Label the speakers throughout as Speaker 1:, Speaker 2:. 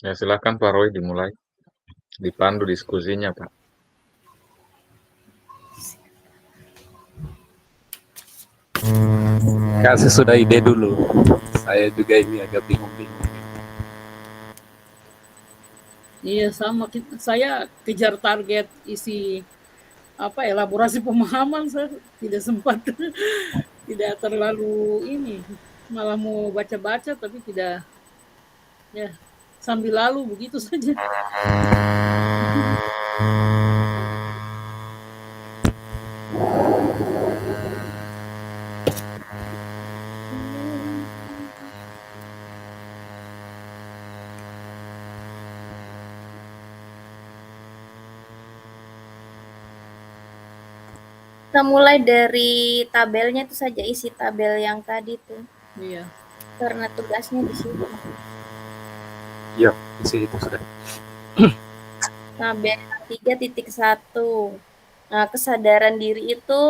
Speaker 1: Ya silakan Pak Roy dimulai, dipandu diskusinya Pak.
Speaker 2: Kasih sudah ide dulu. Saya juga ini agak bingung-bingung.
Speaker 3: Iya sama, saya kejar target isi elaborasi pemahaman, saya tidak sempat tidak terlalu ini, malah mau baca-baca tapi tidak, ya sambil lalu begitu saja.
Speaker 4: Kita mulai dari tabelnya itu saja, isi tabel yang tadi tuh.
Speaker 3: Iya.
Speaker 4: Karena tugasnya di situ.
Speaker 2: Iya, isi itu sudah.
Speaker 4: Tabel 3.1. Nah, kesadaran diri itu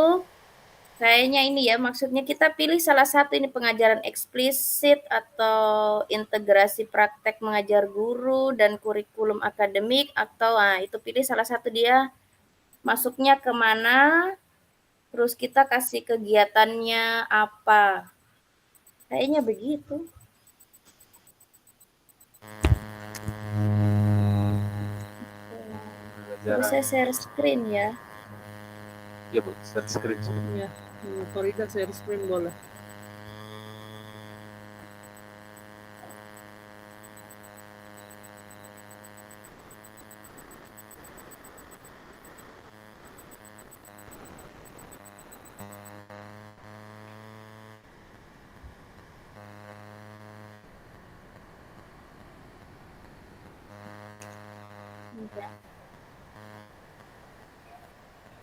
Speaker 4: kayaknya ini ya, maksudnya kita pilih salah satu ini, pengajaran eksplisit atau integrasi praktek mengajar guru dan kurikulum akademik, atau itu pilih salah satu, dia masuknya kemana, terus kita kasih kegiatannya apa. Kayaknya begitu. Terus saya share screen ya.
Speaker 2: Iya Bu, share screen.
Speaker 3: Ya, Farida share screen boleh.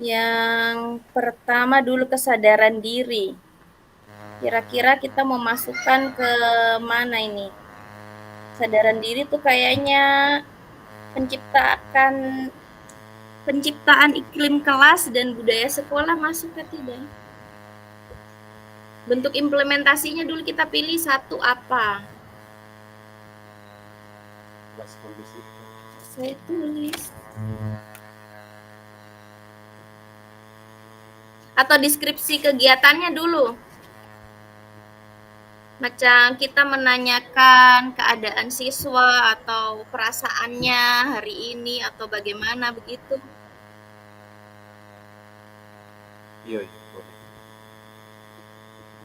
Speaker 4: Yang pertama dulu kesadaran diri. Kira-kira kita mau masukkan ke mana ini? Kesadaran diri tuh kayaknya penciptaan iklim kelas dan budaya sekolah masuk ke tidak? Bentuk implementasinya dulu kita pilih satu apa? Saya tulis. Atau deskripsi kegiatannya dulu. Macam kita menanyakan keadaan siswa atau perasaannya hari ini atau bagaimana begitu.
Speaker 2: Iya, boleh.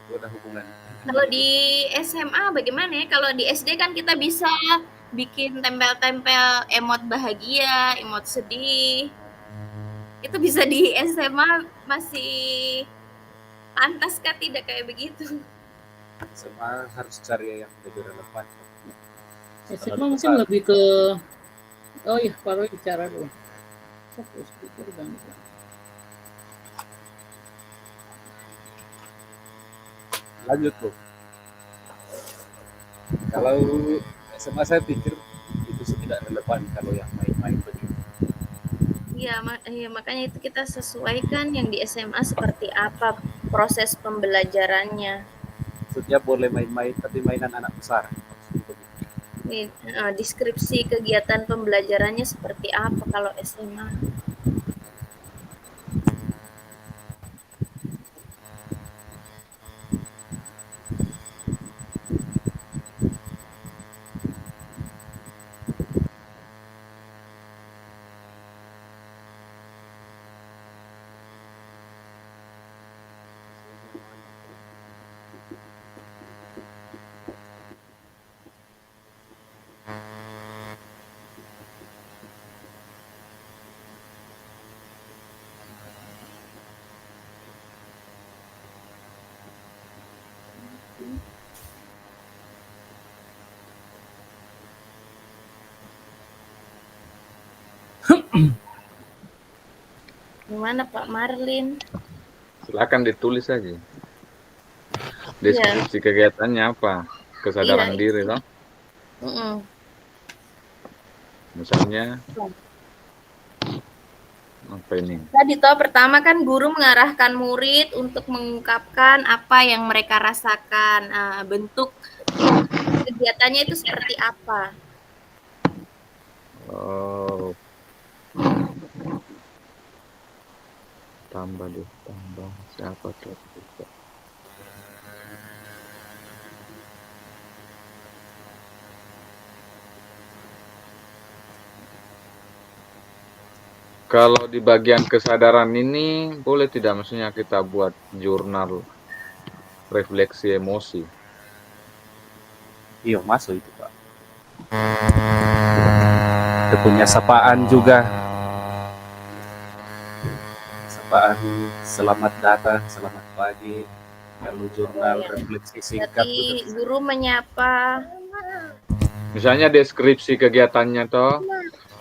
Speaker 2: Itu ada hubungan.
Speaker 4: Kalau di SMA bagaimana ya? Kalau di SD kan kita bisa bikin tempel-tempel emot bahagia, emot sedih. Itu bisa di SMA masih pantas kah tidak kayak begitu?
Speaker 2: SMA harus cari yang lebih relevan.
Speaker 3: SMA mungkin lebih ke, oh iya Pak Roy bicara dulu. Speaker ganti.
Speaker 2: Lanjut Bu. Kalau SMA saya pikir itu sih tidak relevan kalau yang main-main begitu.
Speaker 4: Iya, makanya itu kita sesuaikan yang di SMA seperti apa proses pembelajarannya.
Speaker 2: Maksudnya boleh main-main tapi mainan anak besar.
Speaker 4: Ini, deskripsi kegiatan pembelajarannya seperti apa kalau SMA. Gimana Pak Marlin?
Speaker 1: Silakan ditulis saja. Deskripsi kegiatannya apa? Kesadaran diri toh? Misalnya Apa ini?
Speaker 4: Tadi toh pertama kan guru mengarahkan murid untuk mengungkapkan apa yang mereka rasakan. Bentuk kegiatannya itu seperti apa?
Speaker 1: Oh, tambah siapa tuh? Kalau di bagian kesadaran ini boleh tidak, maksudnya kita buat jurnal refleksi emosi.
Speaker 2: Iya, masuk itu, Pak. Kita punya sapaan juga. Sapaan selamat datang, selamat pagi. Lalu jurnal
Speaker 4: Ya.
Speaker 2: refleksi singkat
Speaker 4: Berarti
Speaker 2: juga.
Speaker 4: guru menyapa.
Speaker 1: Misalnya deskripsi kegiatannya toh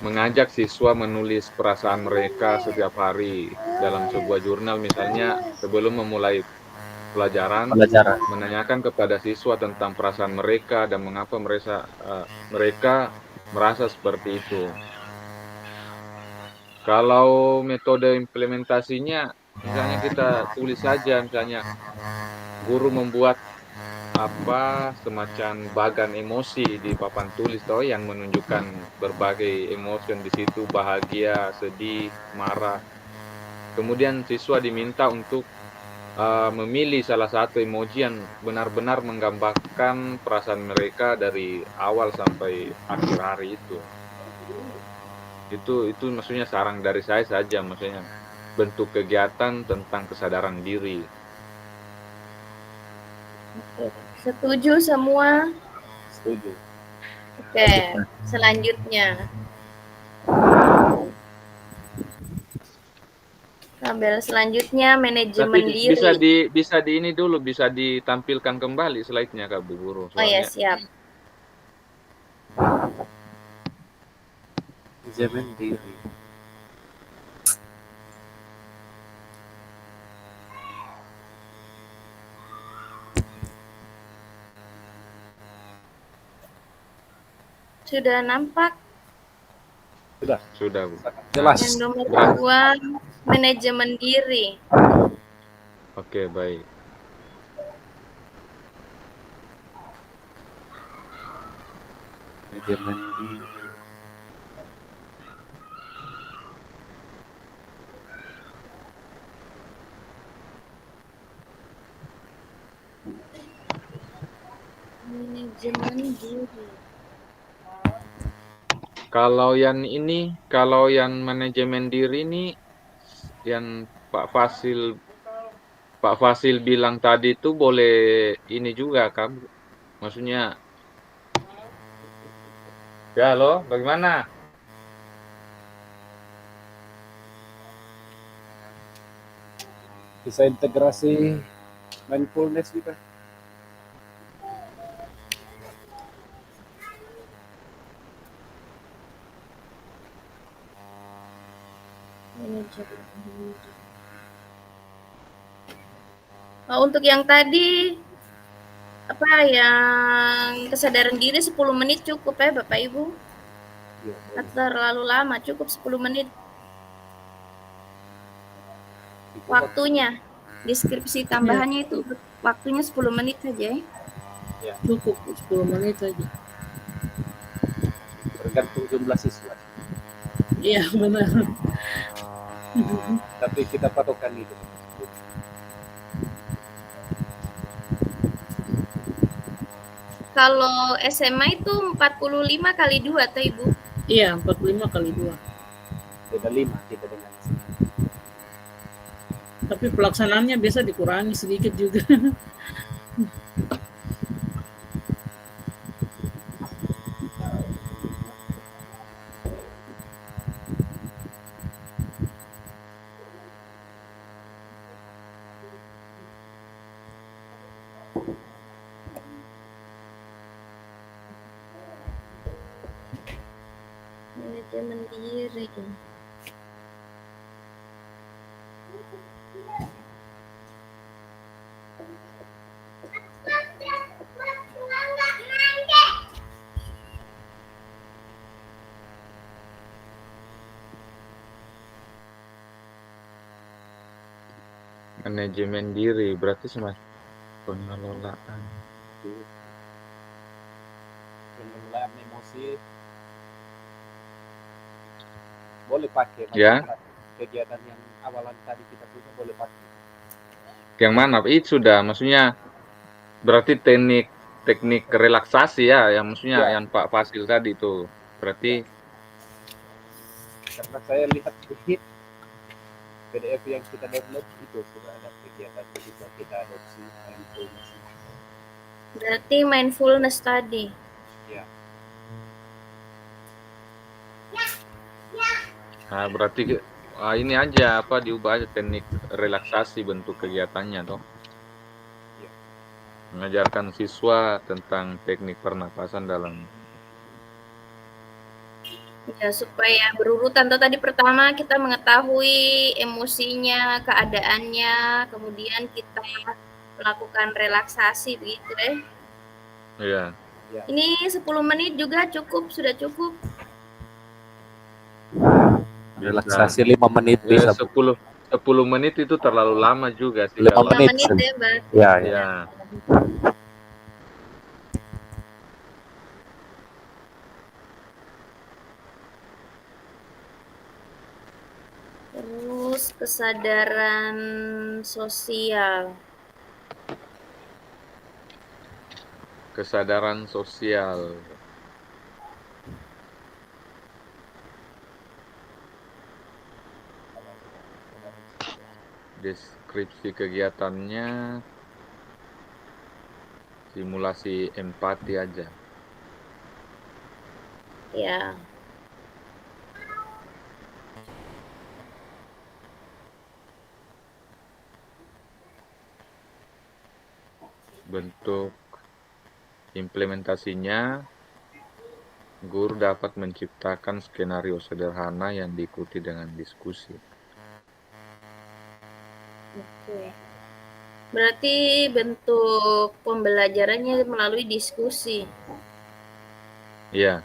Speaker 1: mengajak siswa menulis perasaan mereka setiap hari dalam sebuah jurnal, misalnya sebelum memulai pelajaran menanyakan kepada siswa tentang perasaan mereka dan mengapa mereka merasa seperti itu. Kalau metode implementasinya, misalnya kita tulis saja, misalnya guru membuat semacam bagan emosi di papan tulis toh yang menunjukkan berbagai emosi di situ, bahagia, sedih, marah. Kemudian siswa diminta untuk memilih salah satu emoji yang benar-benar menggambarkan perasaan mereka dari awal sampai akhir hari itu. Itu maksudnya saran dari saya saja, maksudnya bentuk kegiatan tentang kesadaran diri.
Speaker 4: Setuju semua?
Speaker 2: Setuju.
Speaker 4: Oke, selanjutnya. Tabel selanjutnya manajemen
Speaker 1: Tapi
Speaker 4: diri.
Speaker 1: bisa di ini dulu, bisa ditampilkan kembali slide-nya Kak Bu Guru.
Speaker 4: Oh ya,
Speaker 1: Soalnya
Speaker 4: siap.
Speaker 2: Manajemen diri.
Speaker 4: Sudah nampak?
Speaker 1: sudah Bu.
Speaker 2: Jelas.
Speaker 4: Yang nomor 2, manajemen diri.
Speaker 1: Oke, baik.
Speaker 2: Manajemen diri.
Speaker 4: Manajemen diri.
Speaker 1: Kalau yang manajemen diri ini yang Pak Fasil bilang tadi itu boleh ini juga kan? Maksudnya, ya loh, bagaimana?
Speaker 2: Bisa integrasi mindfulness juga.
Speaker 4: Manajemen diri. Untuk yang tadi yang kesadaran diri 10 menit cukup ya Bapak Ibu?
Speaker 2: Iya,
Speaker 4: Atau terlalu lama, cukup 10 menit waktunya. Deskripsi tambahannya itu waktunya 10 menit saja ya.
Speaker 3: Cukup 10 menit saja.
Speaker 2: Tergantung jumlah siswa.
Speaker 3: Iya, benar.
Speaker 2: Tapi kita patokan itu.
Speaker 4: Kalau SMA itu 45 kali 2 atau Ibu?
Speaker 3: Iya, 45 kali 2.
Speaker 2: Beda 5 kita dengan.
Speaker 3: Tapi pelaksanaannya biasa dikurangi sedikit juga.
Speaker 4: Manajemen diri.
Speaker 1: Manajemen diri berarti semacam pengelolaan.
Speaker 2: Pengelolaan emosi boleh pakai
Speaker 1: Ya.
Speaker 2: kegiatan yang awalan tadi kita punya boleh pakai.
Speaker 1: Yang mana? Itu sudah, maksudnya berarti teknik relaksasi ya, yang maksudnya
Speaker 2: Ya.
Speaker 1: yang Pak Fasil tadi itu. Berarti
Speaker 2: Karena saya lihat di PDF yang kita download itu sudah ada kegiatan bisa kita adopsi mindfulness.
Speaker 4: Berarti mindfulness tadi.
Speaker 2: Ya.
Speaker 1: nah, berarti ini aja apa diubah aja teknik relaksasi bentuk kegiatannya toh.
Speaker 2: Ya.
Speaker 1: Mengajarkan siswa tentang teknik pernapasan dalam
Speaker 4: Ya, supaya berurutan. Tuh tadi pertama kita mengetahui emosinya, keadaannya, kemudian kita melakukan relaksasi begitu deh.
Speaker 1: Iya.
Speaker 4: Ini 10 menit juga cukup, sudah cukup.
Speaker 2: Relaksasi 5 menit
Speaker 1: Ya,
Speaker 2: bisa.
Speaker 1: 10 menit itu terlalu lama juga sih
Speaker 2: 5
Speaker 1: kalau
Speaker 4: 5
Speaker 2: menit.
Speaker 4: menit ya, Mbak.
Speaker 2: Ya, ya.
Speaker 1: ya.
Speaker 4: Terus kesadaran sosial.
Speaker 1: Kesadaran sosial. Deskripsi kegiatannya simulasi empati aja.
Speaker 4: Ya.
Speaker 1: Bentuk implementasinya, guru dapat menciptakan skenario sederhana yang diikuti dengan diskusi.
Speaker 4: Oke. Berarti bentuk pembelajarannya melalui diskusi.
Speaker 1: Iya,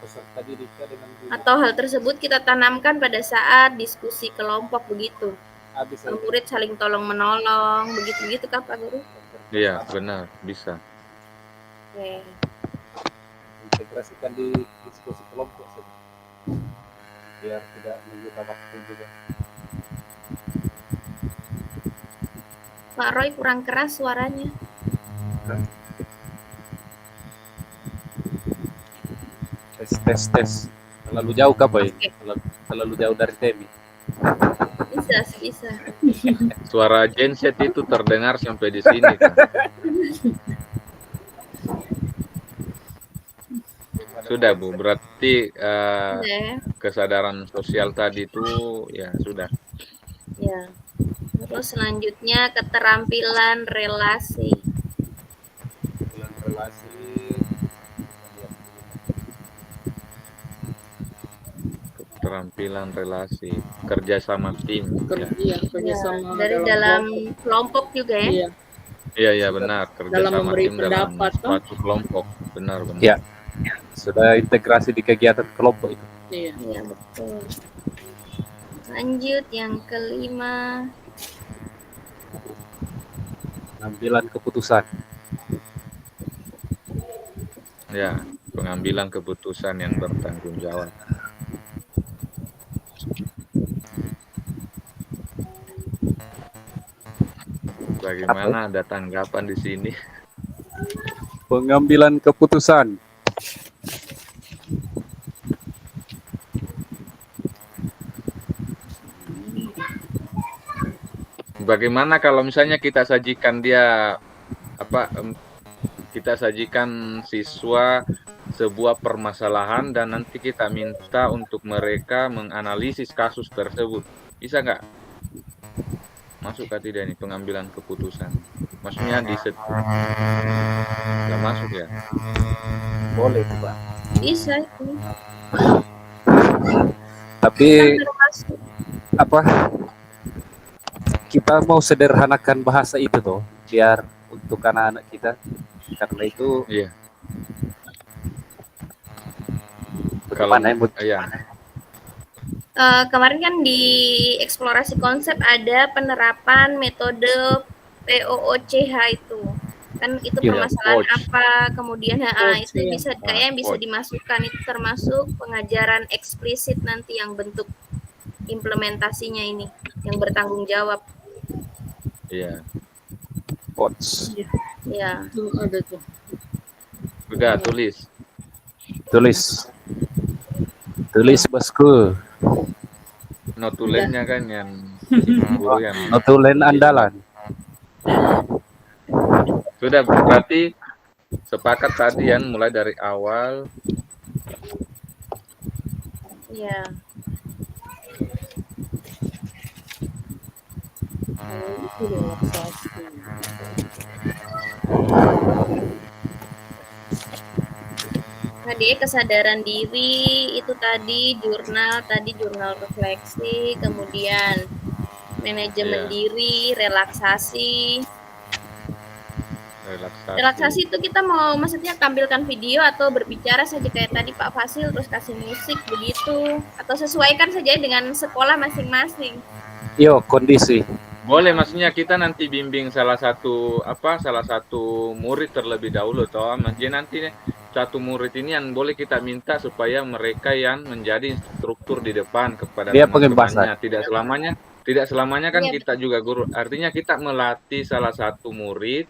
Speaker 2: Peserta didiknya dengan guru.
Speaker 4: Atau hal tersebut kita tanamkan pada saat diskusi kelompok begitu.
Speaker 2: Habis
Speaker 4: Murid saling tolong menolong, begitu-begitu Kak Pak Guru?
Speaker 1: iya benar, bisa.
Speaker 4: Oke.
Speaker 2: integrasikan di diskusi kelompok saja. Biar tidak menyita waktu juga.
Speaker 4: Pak Roy kurang keras suaranya.
Speaker 2: Tes. Terlalu jauh kah, Boy?
Speaker 4: Oke.
Speaker 2: Terlalu jauh dari Temi.
Speaker 4: Bisa.
Speaker 1: Suara genset itu terdengar sampai di sini kan. Sudah Bu, berarti kesadaran sosial tadi itu ya sudah.
Speaker 4: Ya. Terus selanjutnya keterampilan relasi.
Speaker 1: Keterampilan relasi, kerja sama tim.
Speaker 3: Iya, kerjasama
Speaker 4: Dari dalam kelompok juga ya.
Speaker 3: Iya,
Speaker 1: Iya benar, kerja
Speaker 3: Dalam
Speaker 1: sama
Speaker 3: memberi
Speaker 1: tim dalam
Speaker 3: pendapat, toh.
Speaker 1: suatu kelompok. Benar.
Speaker 2: Ya. Sudah integrasi di kegiatan kelompok itu.
Speaker 3: iya.
Speaker 4: Iya, betul. Lanjut yang kelima.
Speaker 2: Pengambilan keputusan.
Speaker 1: Ya, pengambilan keputusan yang bertanggung jawab. Bagaimana, ada tanggapan di sini?
Speaker 2: Pengambilan keputusan.
Speaker 1: Bagaimana kalau misalnya kita sajikan dia kita sajikan siswa sebuah permasalahan dan nanti kita minta untuk mereka menganalisis kasus tersebut, bisa nggak? Masuk kah tidak ini pengambilan keputusan? Maksudnya nggak masuk ya?
Speaker 2: Boleh tuh, Pak.
Speaker 4: Bisa itu.
Speaker 2: Tapi
Speaker 4: Kan termasuk.
Speaker 2: kita mau sederhanakan bahasa itu tuh, biar untuk anak-anak kita, karena itu
Speaker 1: Iya.
Speaker 2: bagaimana
Speaker 1: Iya.
Speaker 4: Kemarin kan di eksplorasi konsep ada penerapan metode POOCH itu. Kan itu
Speaker 1: Iya,
Speaker 4: permasalahan
Speaker 1: coach.
Speaker 4: apa, kemudian
Speaker 3: Coach,
Speaker 4: itu
Speaker 3: ya.
Speaker 4: bisa kayaknya bisa
Speaker 1: Coach.
Speaker 4: dimasukkan, itu termasuk pengajaran eksplisit nanti yang bentuk implementasinya ini yang bertanggung jawab.
Speaker 1: Iya.
Speaker 2: Coach.
Speaker 3: Iya,
Speaker 4: Ya.
Speaker 3: itu ada tuh.
Speaker 1: Udah tulis.
Speaker 2: Tulis bosku.
Speaker 1: Notulennya kan yang guru yang
Speaker 2: Notulen andalan.
Speaker 1: sudah berarti sepakat tadi ya, mulai dari awal.
Speaker 4: Ya.
Speaker 3: Itu relaksasi.
Speaker 4: Tadi kesadaran diri itu tadi jurnal refleksi, kemudian manajemen
Speaker 1: Iya.
Speaker 4: diri, relaksasi.
Speaker 1: Relaksasi.
Speaker 4: Relaksasi itu kita mau maksudnya tampilkan video atau berbicara saja kayak tadi Pak Fasil, terus kasih musik begitu, atau sesuaikan saja dengan sekolah masing-masing.
Speaker 2: Yo, kondisi.
Speaker 1: Boleh, maksudnya kita nanti bimbing salah satu murid terlebih dahulu toh. Jadi nanti satu murid ini yang boleh kita minta supaya mereka yang menjadi instruktur di depan kepada
Speaker 2: Dia
Speaker 1: teman-temannya. Tidak selamanya kan
Speaker 4: Iya.
Speaker 1: kita juga guru. Artinya kita melatih salah satu murid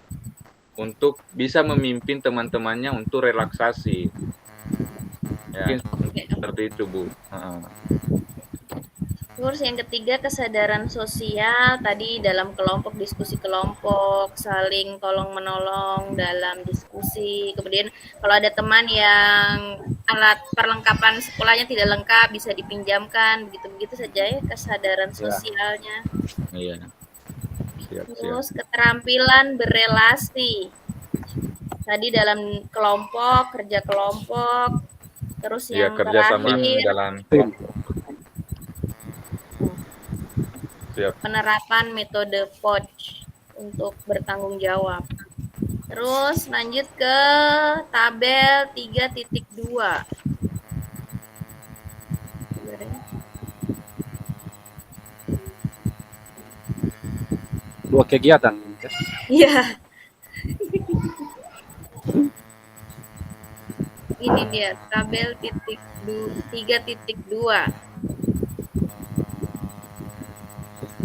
Speaker 1: untuk bisa memimpin teman-temannya untuk relaksasi. Ya, seperti itu, Bu.
Speaker 4: Terus yang ketiga kesadaran sosial, tadi dalam kelompok, diskusi kelompok, saling tolong menolong dalam diskusi. Kemudian kalau ada teman yang alat perlengkapan sekolahnya tidak lengkap bisa dipinjamkan, begitu-begitu saja ya kesadaran sosialnya.
Speaker 1: Iya. Siap.
Speaker 4: Terus keterampilan berelasi. Tadi dalam kelompok, kerja kelompok. Terus
Speaker 1: Iya,
Speaker 4: yang
Speaker 1: kerjasama
Speaker 4: terakhir
Speaker 1: dalam kelompok. Siap.
Speaker 4: penerapan metode POCH untuk bertanggung jawab. Terus lanjut ke tabel 3.2.
Speaker 2: Dua kegiatan.
Speaker 4: Iya. Ini dia tabel 3.2.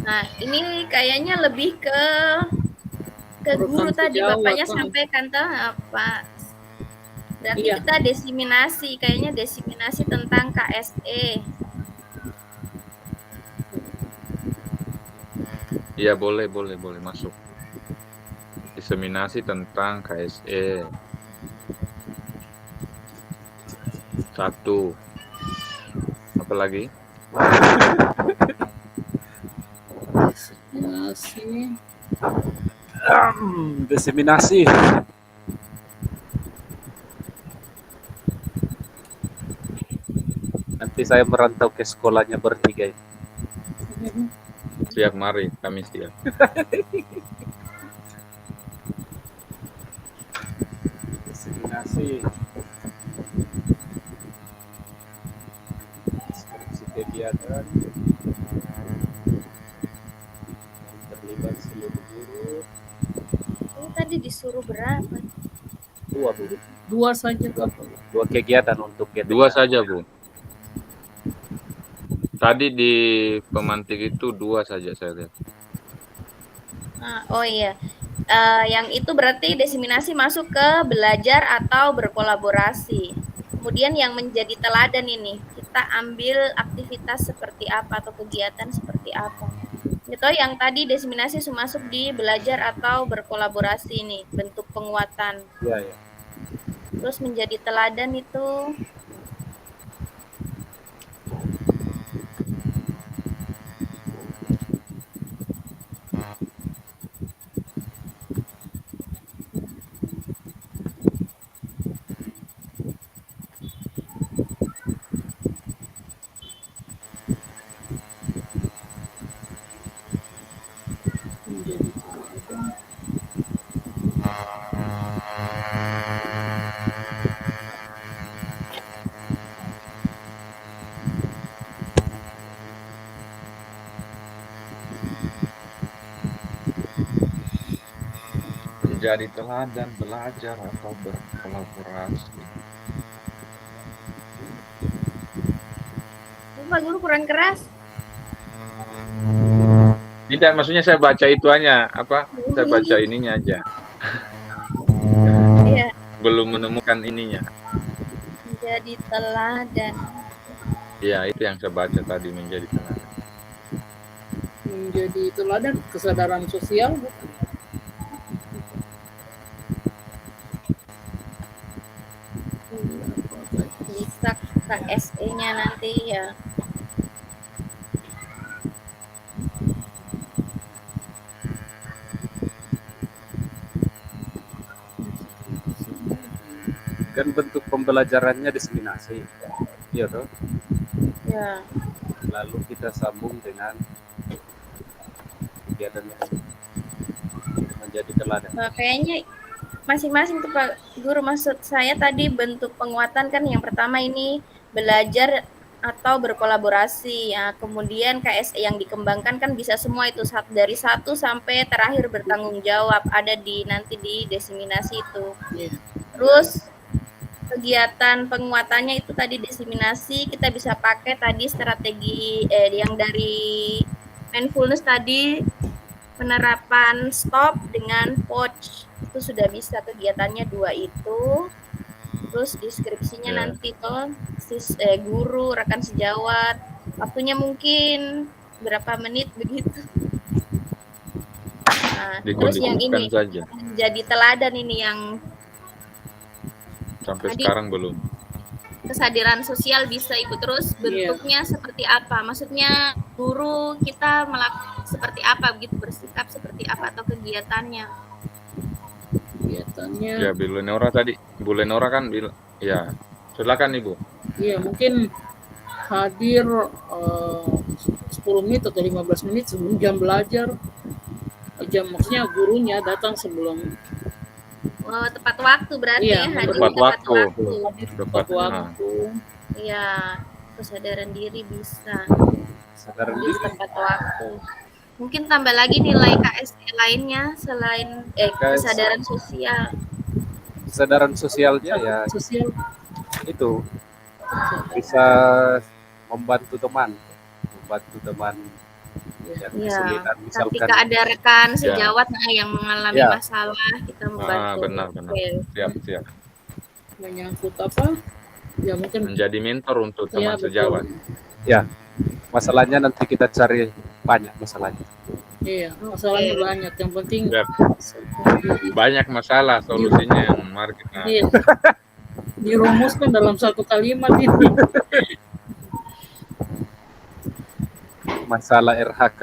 Speaker 4: Nah, ini kayaknya lebih ke guru tadi Bapaknya sampaikan apa? Berarti
Speaker 3: Iya.
Speaker 4: kita desiminasi, kayaknya desiminasi tentang KSE.
Speaker 1: Iya, boleh masuk. Diseminasi tentang KSE. 1. Apa lagi?
Speaker 2: Diseminasi. Nanti saya merantau ke sekolahnya bertiga.
Speaker 1: Siap, mari kami siap.
Speaker 2: Diseminasi. Skripsi kegiatan. Terlibat seluruh guru.
Speaker 4: Ini tadi disuruh berapa?
Speaker 2: 2, Bu.
Speaker 3: 2 saja, Pak.
Speaker 2: 2 kegiatan untuk GTK.
Speaker 1: 2 saja, Bu. Tadi di pemantik itu 2 saja saya lihat.
Speaker 4: Oh iya. Yang itu berarti desiminasi masuk ke belajar atau berkolaborasi. Kemudian yang menjadi teladan ini, kita ambil aktivitas seperti apa atau kegiatan seperti apa. Itu yang tadi desiminasi masuk di belajar atau berkolaborasi nih, bentuk penguatan.
Speaker 2: Iya, ya.
Speaker 4: Terus menjadi teladan itu
Speaker 1: menjadi teladan, belajar atau berkolaborasi.
Speaker 4: Pak Guru kurang keras.
Speaker 1: Tidak, maksudnya saya baca itu hanya apa? Saya baca ininya aja.
Speaker 4: Iya,
Speaker 1: Belum menemukan ininya.
Speaker 4: menjadi teladan.
Speaker 1: Ya, itu yang saya baca tadi, menjadi teladan.
Speaker 3: Menjadi teladan kesadaran sosial bukan?
Speaker 4: Bisa KSE-nya nanti ya.
Speaker 2: Kan bentuk pembelajarannya diseminasi. Iya toh.
Speaker 4: Ya.
Speaker 2: Lalu kita sambung dengan kegiatan menjadi teladan.
Speaker 4: Nah, kayaknya masing-masing tuh Pak Guru, maksud saya tadi bentuk penguatan kan yang pertama ini belajar atau berkolaborasi ya, kemudian KSE yang dikembangkan kan bisa semua itu dari 1 sampai terakhir bertanggung jawab ada di nanti di diseminasi itu.
Speaker 3: Iya.
Speaker 4: Terus kegiatan penguatannya itu tadi diseminasi, kita bisa pakai tadi strategi yang dari mindfulness tadi, penerapan stop dengan pouch itu sudah bisa kegiatannya 2 itu. Terus deskripsinya nanti tuh guru, rekan sejawat, waktunya mungkin berapa menit begitu. Nah, terus yang ini
Speaker 1: saja.
Speaker 4: jadi teladan ini yang
Speaker 1: sampai
Speaker 4: tadi,
Speaker 1: sekarang belum.
Speaker 4: Kesadaran sosial bisa ikut terus bentuknya seperti apa? Maksudnya guru kita seperti apa begitu, bersikap seperti apa atau kegiatannya?
Speaker 3: Kegiatannya.
Speaker 1: Ya, Bu Lenora tadi. Bu Lenora kan bilang, ya. Silakan Ibu.
Speaker 3: Iya, mungkin hadir 10 menit atau 15 menit sebelum jam belajar. Maksudnya gurunya datang sebelum.
Speaker 4: Oh, tepat waktu berarti
Speaker 3: ya,
Speaker 4: hadir
Speaker 1: tepat waktu.
Speaker 3: Tepat waktu.
Speaker 4: Iya, kesadaran diri bisa.
Speaker 2: Kesadaran diri
Speaker 4: tepat waktu. Mungkin tambah lagi nilai KSE lainnya selain kesadaran sosial.
Speaker 2: Kesadaran sosialnya ya
Speaker 3: sosial
Speaker 2: itu bisa membantu teman yang kesulitan, misalkan
Speaker 4: ketika ada rekan sejawat yang mengalami masalah, kita membantu.
Speaker 1: Benar. Siap.
Speaker 3: Menyangkut apa? Ya mungkin
Speaker 1: menjadi mentor untuk teman sejawat.
Speaker 2: Ya, masalahnya nanti kita cari banyak masalahnya.
Speaker 3: Iya, masalahnya banyak. Yang penting
Speaker 1: banyak masalah, solusinya yang mari kita
Speaker 3: dirumuskan dalam satu kalimat ini.
Speaker 2: Masalah RHK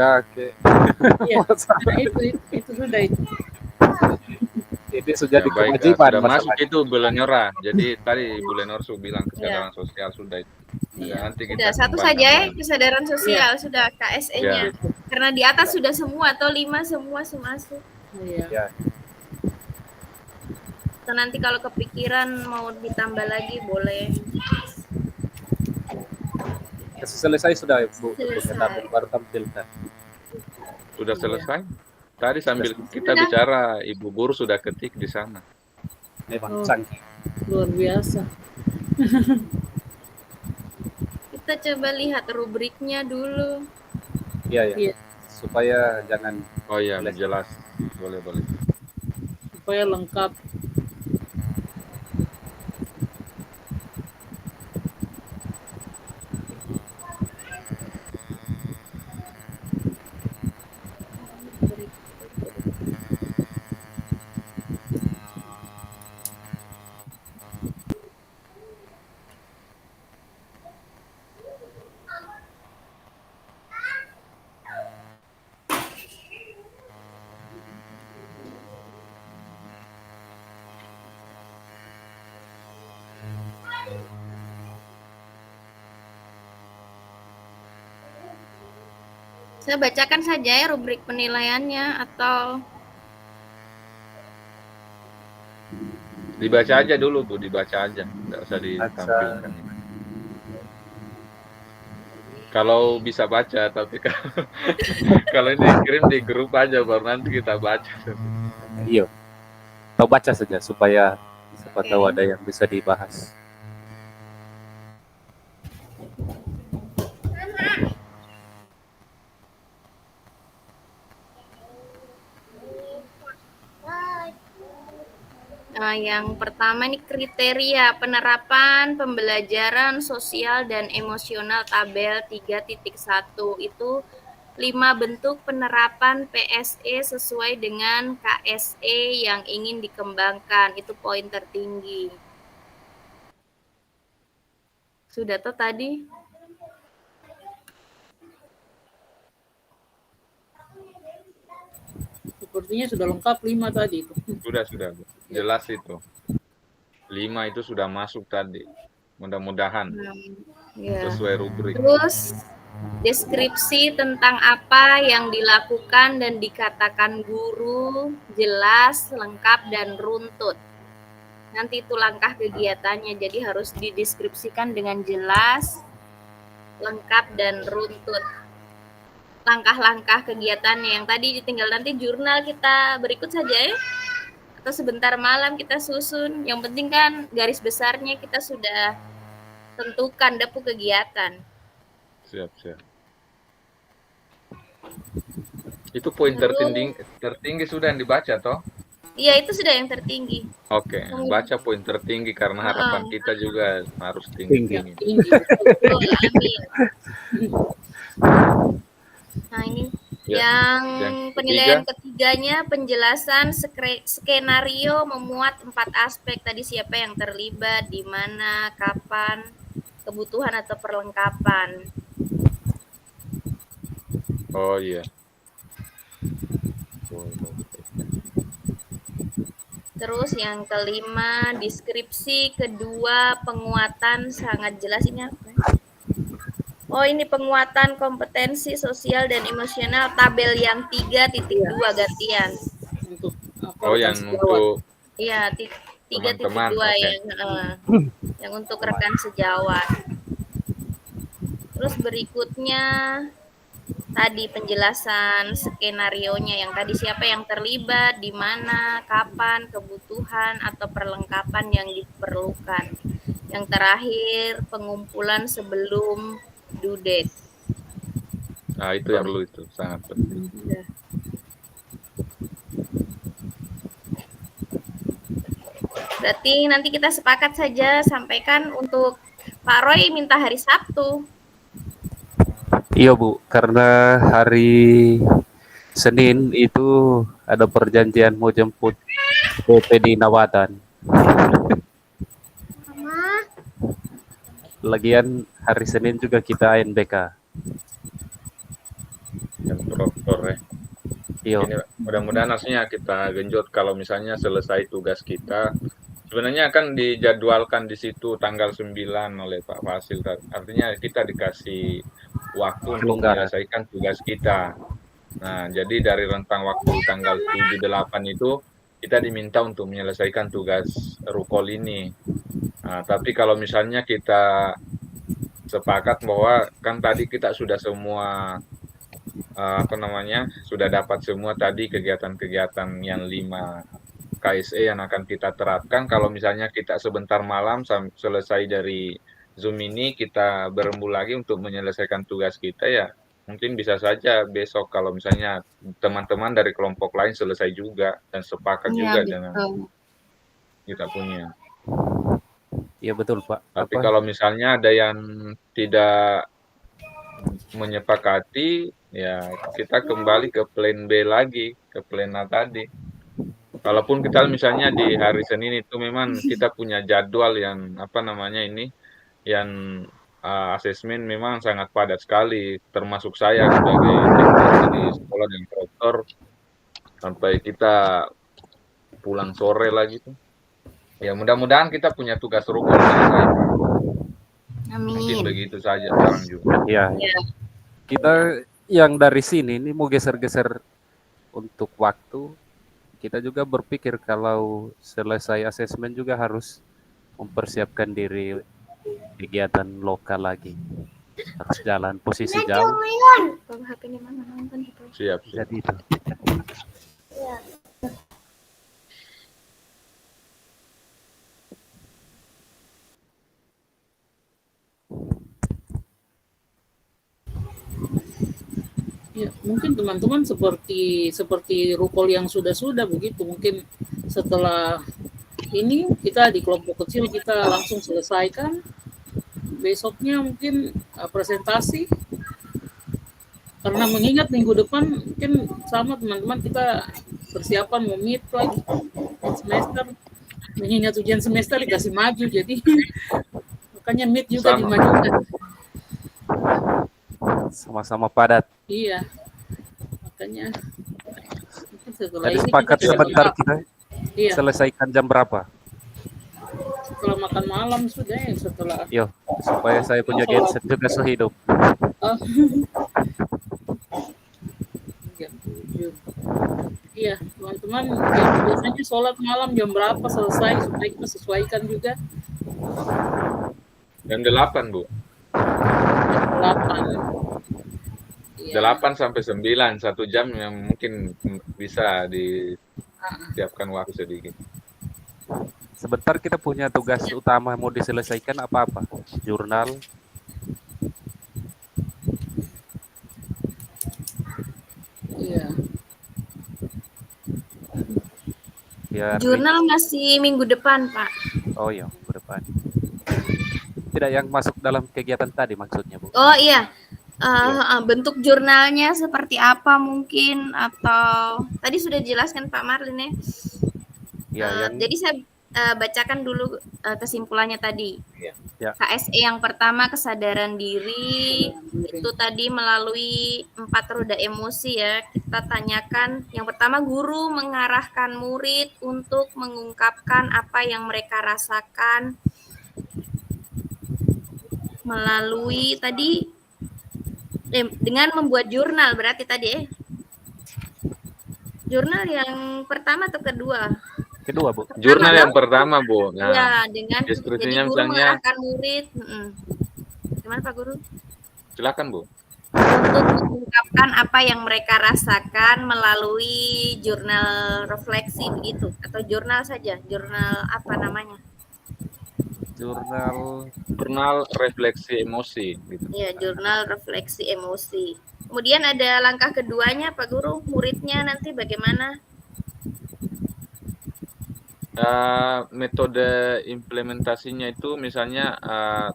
Speaker 3: ya, nah itu sudah itu.
Speaker 2: Ini sudah kewajiban
Speaker 1: sudah masuk itu Bu Lenora. Jadi tadi Bu Lenora sudah bilang kesadaran sosial sudah itu. Nanti kita
Speaker 4: satu saja kesadaran sosial sudah KSE-nya. Karena di atas sudah semua atau 5 semua masuk.
Speaker 3: Iya.
Speaker 4: Atau nanti kalau kepikiran mau ditambah lagi boleh.
Speaker 2: Selesai sudah Bu, baru tampilkan.
Speaker 1: Sudah selesai? Tadi sambil kita bicara, Ibu Guru sudah ketik di sana.
Speaker 2: Memang canggih.
Speaker 3: Luar biasa.
Speaker 4: Kita coba lihat rubriknya dulu.
Speaker 2: Iya. Supaya jangan.
Speaker 1: Oh iya, jelas. Boleh.
Speaker 3: Supaya lengkap.
Speaker 4: Saya bacakan saja ya rubrik penilaiannya atau
Speaker 1: dibaca aja dulu Bu, dibaca aja, nggak usah ditampilkan. Kalau bisa baca, tapi kalau ini kirim di grup aja baru nanti kita baca.
Speaker 2: Iya. atau baca saja supaya siapa
Speaker 4: Oke.
Speaker 2: tahu ada yang bisa dibahas.
Speaker 4: Nah, yang pertama ini kriteria penerapan pembelajaran sosial dan emosional tabel 3.1 itu 5 bentuk penerapan PSE sesuai dengan KSE yang ingin dikembangkan. Itu poin tertinggi. Sudah tuh tadi?
Speaker 3: Sepertinya sudah lengkap 5 tadi itu.
Speaker 1: Sudah, jelas itu. 5 itu sudah masuk tadi. Mudah-mudahan
Speaker 4: Ya.
Speaker 1: sesuai rubrik.
Speaker 4: Terus deskripsi tentang apa yang dilakukan dan dikatakan guru jelas, lengkap, dan runtut. Nanti itu langkah kegiatannya, jadi harus dideskripsikan dengan jelas, lengkap, dan runtut. Langkah-langkah kegiatannya yang tadi tinggal nanti jurnal kita berikut saja ya, atau sebentar malam kita susun. Yang penting kan garis besarnya kita sudah tentukan dapur kegiatan.
Speaker 1: Siap. Itu poin tertinggi sudah yang dibaca toh?
Speaker 4: Iya, itu sudah yang tertinggi.
Speaker 1: Oke, baca poin tertinggi karena harapan kita juga harus tinggi.
Speaker 3: Tinggi.
Speaker 4: Betul, amin. Nah, ini yang penilaian ketiganya penjelasan skenario memuat 4 aspek. Tadi siapa yang terlibat, di mana, kapan, kebutuhan atau perlengkapan.
Speaker 1: Oh iya.
Speaker 4: Terus yang kelima, deskripsi kedua penguatan sangat jelas. Ini apa? Oh, ini penguatan kompetensi sosial dan emosional tabel yang 3.2 gantian.
Speaker 3: Untuk apa?
Speaker 1: Oh, yang untuk
Speaker 4: Iya, 3.2
Speaker 1: okay.
Speaker 4: yang untuk rekan sejawat. Terus berikutnya tadi penjelasan skenarionya, yang tadi siapa yang terlibat, di mana, kapan, kebutuhan atau perlengkapan yang diperlukan. Yang terakhir pengumpulan sebelum due date.
Speaker 1: Nah, itu yang perlu, itu sangat penting.
Speaker 4: Berarti nanti kita sepakat saja sampaikan untuk Pak Roy minta hari Sabtu.
Speaker 2: Iya Bu, karena hari Senin itu ada perjanjian mau jemput PP di Nawatan. Lagian hari Senin juga kita ANBK.
Speaker 1: Yang proper ya.
Speaker 2: Iya.
Speaker 1: Ini mudah-mudahan hasilnya kita genjot kalau misalnya selesai tugas kita. Sebenarnya akan dijadwalkan di situ tanggal 9 oleh Pak Fasil. Artinya kita dikasih waktu untuk menyelesaikan tugas kita. Nah, jadi dari rentang waktu tanggal 7-8 itu kita diminta untuk menyelesaikan tugas rukol ini. Nah, tapi kalau misalnya kita sepakat bahwa kan tadi kita sudah semua sudah dapat semua tadi kegiatan-kegiatan yang 5 KSE yang akan kita terapkan. Kalau misalnya kita sebentar malam selesai dari Zoom ini, kita berembul lagi untuk menyelesaikan tugas kita ya, mungkin bisa saja besok kalau misalnya teman-teman dari kelompok lain selesai juga dan sepakat juga dengan kita punya.
Speaker 2: Iya betul Pak.
Speaker 1: Tapi kalau misalnya ada yang tidak menyepakati, ya kita kembali ke plan B lagi, ke plan A tadi. Walaupun kita misalnya di hari Senin itu memang kita punya jadwal yang yang asesmen memang sangat padat sekali, termasuk saya sebagai teknisi di sekolah dan rektor, sampai kita pulang sore lagi tuh. Ya mudah-mudahan kita punya tugas rukun selesai.
Speaker 4: Amin.
Speaker 1: Mungkin begitu saja sekarang juga.
Speaker 2: Ya. Kita yang dari sini ini mau geser-geser untuk waktu. Kita juga berpikir kalau selesai asesmen juga harus mempersiapkan diri kegiatan lokal lagi. Harus jalan posisi jauh.
Speaker 1: Siap.
Speaker 2: Jadi itu.
Speaker 3: Ya, mungkin teman-teman seperti rukol yang sudah begitu. Mungkin setelah ini kita di kelompok kecil kita langsung selesaikan. Besoknya mungkin presentasi. Karena mengingat minggu depan mungkin sama teman-teman kita persiapan mau meet lagi semester. Mengingat ujian semester dikasih maju, jadi makanya meet juga
Speaker 1: Sama.
Speaker 3: dimajukan.
Speaker 2: Sama-sama padat.
Speaker 3: Iya, makanya mungkin setelah
Speaker 2: Jadi
Speaker 3: ini
Speaker 2: sepakat
Speaker 3: kita
Speaker 2: sebentar
Speaker 3: tetap,
Speaker 2: kita
Speaker 3: iya,
Speaker 2: selesaikan jam berapa?
Speaker 3: setelah makan malam sudah ya, setelah
Speaker 2: Yo, supaya saya punya genset juga sehidup.
Speaker 3: oh, jam 7. Iya, teman-teman biasanya sholat malam jam berapa selesai supaya kita sesuaikan juga.
Speaker 1: Jam 8, Bu.
Speaker 3: Jam 8. Iya.
Speaker 1: 8 sampai 9, 1 jam yang mungkin bisa disiapkan waktu sedikit.
Speaker 2: Sebentar kita punya tugas utama mau diselesaikan apa-apa? Jurnal.
Speaker 3: Iya.
Speaker 2: Ya,
Speaker 4: Jurnal masih minggu depan, Pak.
Speaker 2: oh iya, ke depan. Tidak yang masuk dalam kegiatan tadi maksudnya, Bu.
Speaker 4: Oh iya. Bentuk jurnalnya seperti apa mungkin, atau tadi sudah dijelaskan Pak Marlin ya.
Speaker 2: Ya, yang
Speaker 4: Jadi saya bacakan dulu kesimpulannya tadi.
Speaker 1: Iya.
Speaker 2: Ya.
Speaker 4: KSE yang pertama kesadaran diri, itu tadi melalui 4 roda emosi ya. Kita tanyakan, yang pertama guru mengarahkan murid untuk mengungkapkan apa yang mereka rasakan melalui tadi dengan membuat jurnal, berarti tadi jurnal yang pertama atau kedua?
Speaker 2: kedua, Bu.
Speaker 1: Jurnal yang pertama, Bu. Nah,
Speaker 4: Ya, dengan
Speaker 1: deskripsinya
Speaker 4: jadi guru
Speaker 1: misalnya,
Speaker 4: mengarahkan murid. Gimana Pak Guru?
Speaker 1: silakan, Bu.
Speaker 4: Untuk mengungkapkan apa yang mereka rasakan melalui jurnal refleksi begitu, atau jurnal saja, jurnal apa namanya?
Speaker 2: Jurnal
Speaker 1: refleksi emosi gitu.
Speaker 4: Ya, jurnal refleksi emosi. Kemudian ada langkah keduanya Pak Guru, muridnya nanti bagaimana?
Speaker 1: Metode implementasinya itu misalnya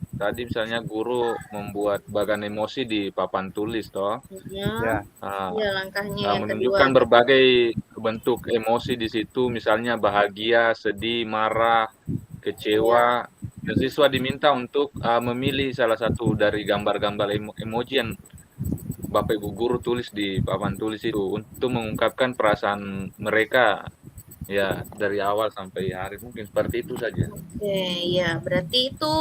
Speaker 1: tadi misalnya guru membuat bagan emosi di papan tulis toh.
Speaker 2: ya.
Speaker 4: Ya, langkahnya yang
Speaker 1: Menunjukkan
Speaker 4: kedua.
Speaker 1: berbagai bentuk emosi di situ, misalnya bahagia, sedih, marah, kecewa. Dan siswa diminta untuk memilih salah satu dari gambar-gambar emoji yang Bapak Ibu guru tulis di papan tulis itu untuk mengungkapkan perasaan mereka ya dari awal sampai hari, mungkin seperti itu saja.
Speaker 4: Oke, ya berarti itu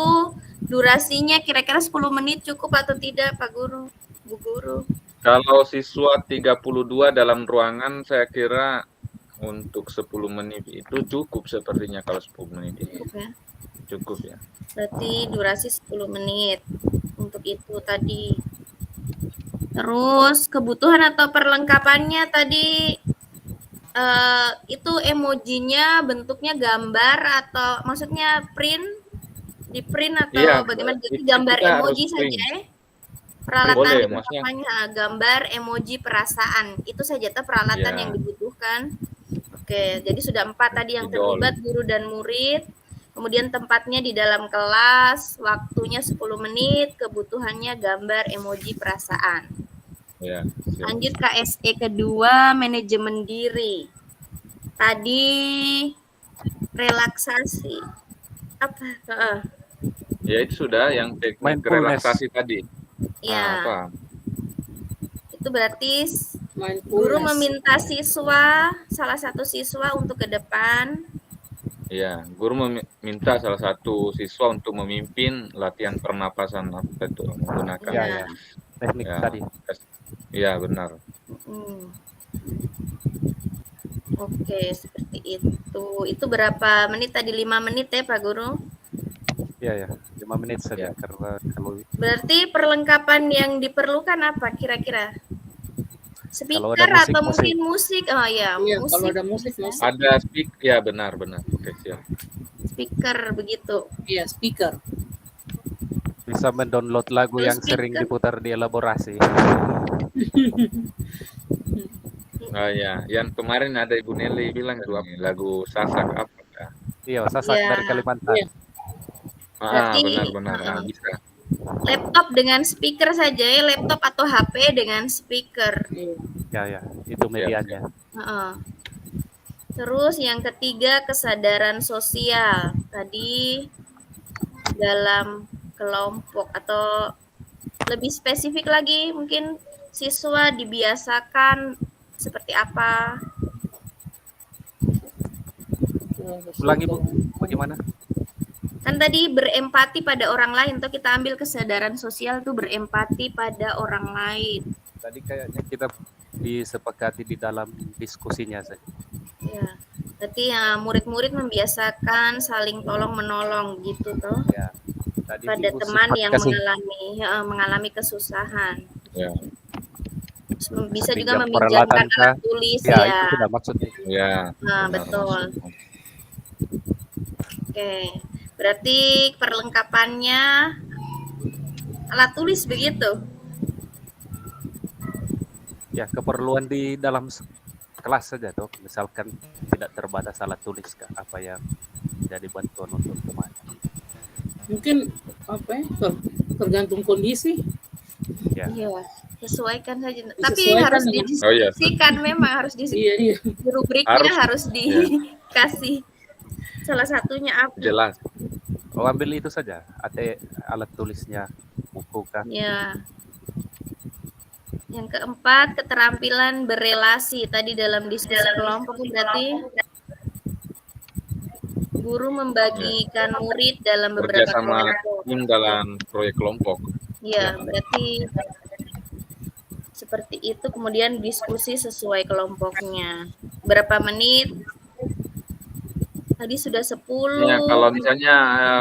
Speaker 4: durasinya kira-kira 10 menit cukup atau tidak Pak Guru, Bu Guru?
Speaker 1: Kalau siswa 32 dalam ruangan, saya kira untuk 10 menit itu cukup sepertinya. Kalau 10 menit itu cukup ya.
Speaker 4: Berarti durasi 10 menit untuk itu tadi. Terus kebutuhan atau perlengkapannya tadi itu emojinya bentuknya gambar atau maksudnya di print atau
Speaker 1: Iya,
Speaker 4: bagaimana? Jadi
Speaker 1: kita
Speaker 4: gambar
Speaker 1: harus
Speaker 4: emoji
Speaker 1: print.
Speaker 4: saja ya. Peralatan
Speaker 1: Boleh,
Speaker 4: perlengkapannya gambar emoji perasaan. Itu saja tuh peralatan
Speaker 1: Iya.
Speaker 4: yang dibutuhkan. Oke, jadi sudah 4 tadi yang
Speaker 1: Betul.
Speaker 4: terlibat, guru dan murid. Kemudian tempatnya di dalam kelas, waktunya 10 menit, kebutuhannya gambar emoji perasaan.
Speaker 1: Ya, siap.
Speaker 4: Lanjut KSE kedua, manajemen diri. Tadi relaksasi. Apa?
Speaker 1: Ya itu sudah yang teknik
Speaker 2: Mindfulness.
Speaker 1: relaksasi tadi.
Speaker 4: Ya,
Speaker 1: Apa?
Speaker 4: itu berarti
Speaker 3: Mindfulness.
Speaker 4: guru meminta siswa, salah satu siswa untuk ke depan.
Speaker 1: Ya, guru meminta salah satu siswa untuk memimpin latihan pernapasan apa itu menggunakan.
Speaker 2: Ya. Teknik
Speaker 1: Ya.
Speaker 2: tadi.
Speaker 1: Ya, benar.
Speaker 4: Oke, seperti itu. Itu berapa menit tadi? 5 menit ya Pak Guru?
Speaker 2: Ya, 5 menit saja
Speaker 1: Ya.
Speaker 2: karena kalau
Speaker 4: Berarti perlengkapan yang diperlukan apa kira-kira?
Speaker 2: Kalau
Speaker 4: Speaker
Speaker 2: ada
Speaker 4: atau
Speaker 2: musik.
Speaker 4: mungkin musik? Oh ya,
Speaker 3: Iya, kalau
Speaker 4: musik.
Speaker 3: ada musik.
Speaker 1: Ada speak, ya benar. Oke, siap.
Speaker 4: Speaker begitu.
Speaker 3: Iya, speaker.
Speaker 2: Bisa mendownload lagu yang sering
Speaker 4: Speaker.
Speaker 2: diputar di elaborasi.
Speaker 1: Oh ya, yang kemarin ada Ibu Nelly bilang tuh lagu Sasak apa ya?
Speaker 2: Iya, Sasak
Speaker 4: Iya.
Speaker 2: dari Kalimantan.
Speaker 3: Iya.
Speaker 4: Berarti,
Speaker 1: benar-benar bisa.
Speaker 4: laptop dengan speaker saja ya, laptop atau HP dengan speaker.
Speaker 3: Iya.
Speaker 2: Ya, itu medianya.
Speaker 4: Heeh. Terus yang ketiga, kesadaran sosial. Tadi dalam kelompok atau lebih spesifik lagi mungkin siswa dibiasakan seperti apa?
Speaker 2: Ulangi Bu, bagaimana?
Speaker 4: Kan tadi berempati pada orang lain, atau kita ambil kesadaran sosial tuh berempati pada orang lain.
Speaker 2: Tadi kayaknya kita disepakati di dalam diskusinya saja.
Speaker 4: Ya, berarti ya murid-murid membiasakan saling tolong menolong gitu toh.
Speaker 2: Ya. Tadi
Speaker 4: Pada
Speaker 2: Ibu
Speaker 4: teman
Speaker 2: sempat
Speaker 4: yang
Speaker 2: kasih
Speaker 4: mengalami kesusahan.
Speaker 1: Ya.
Speaker 4: Bisa juga
Speaker 2: pinjam
Speaker 4: meminjamkan
Speaker 2: peralatan kah?
Speaker 4: alat tulis
Speaker 2: Ya,
Speaker 4: ya.
Speaker 2: itu sudah maksudnya.
Speaker 1: Ya.
Speaker 4: Nah,
Speaker 1: benar
Speaker 4: betul.
Speaker 1: maksudnya.
Speaker 4: Oke. Berarti perlengkapannya alat tulis begitu.
Speaker 2: Ya, keperluan di dalam kelas saja tuh. Misalkan tidak terbatas alat tulis kah? Apa yang jadi bantuan untuk teman.
Speaker 3: Mungkin apa ya, tergantung kondisi.
Speaker 2: Ya.
Speaker 4: Iya, sesuaikan saja. Tapi
Speaker 3: Disesuaikan
Speaker 4: harus
Speaker 3: dengan-
Speaker 4: didiskusikan memang harus
Speaker 3: Iya.
Speaker 4: rubriknya harus dikasih. Salah satunya apa?
Speaker 1: Jelas.
Speaker 2: Oh, ambil itu saja. Ada alat tulisnya, buku kah?
Speaker 4: Ya. Yang keempat, keterampilan berelasi. Tadi dalam diskusi kelompok berarti guru membagikan murid dalam beberapa
Speaker 1: Kerjasama
Speaker 4: kelompok.
Speaker 1: tim dalam proyek kelompok.
Speaker 4: Ya, berarti seperti itu. Kemudian diskusi sesuai kelompoknya. Berapa menit? Tadi sudah 10.
Speaker 1: Ya, kalau misalnya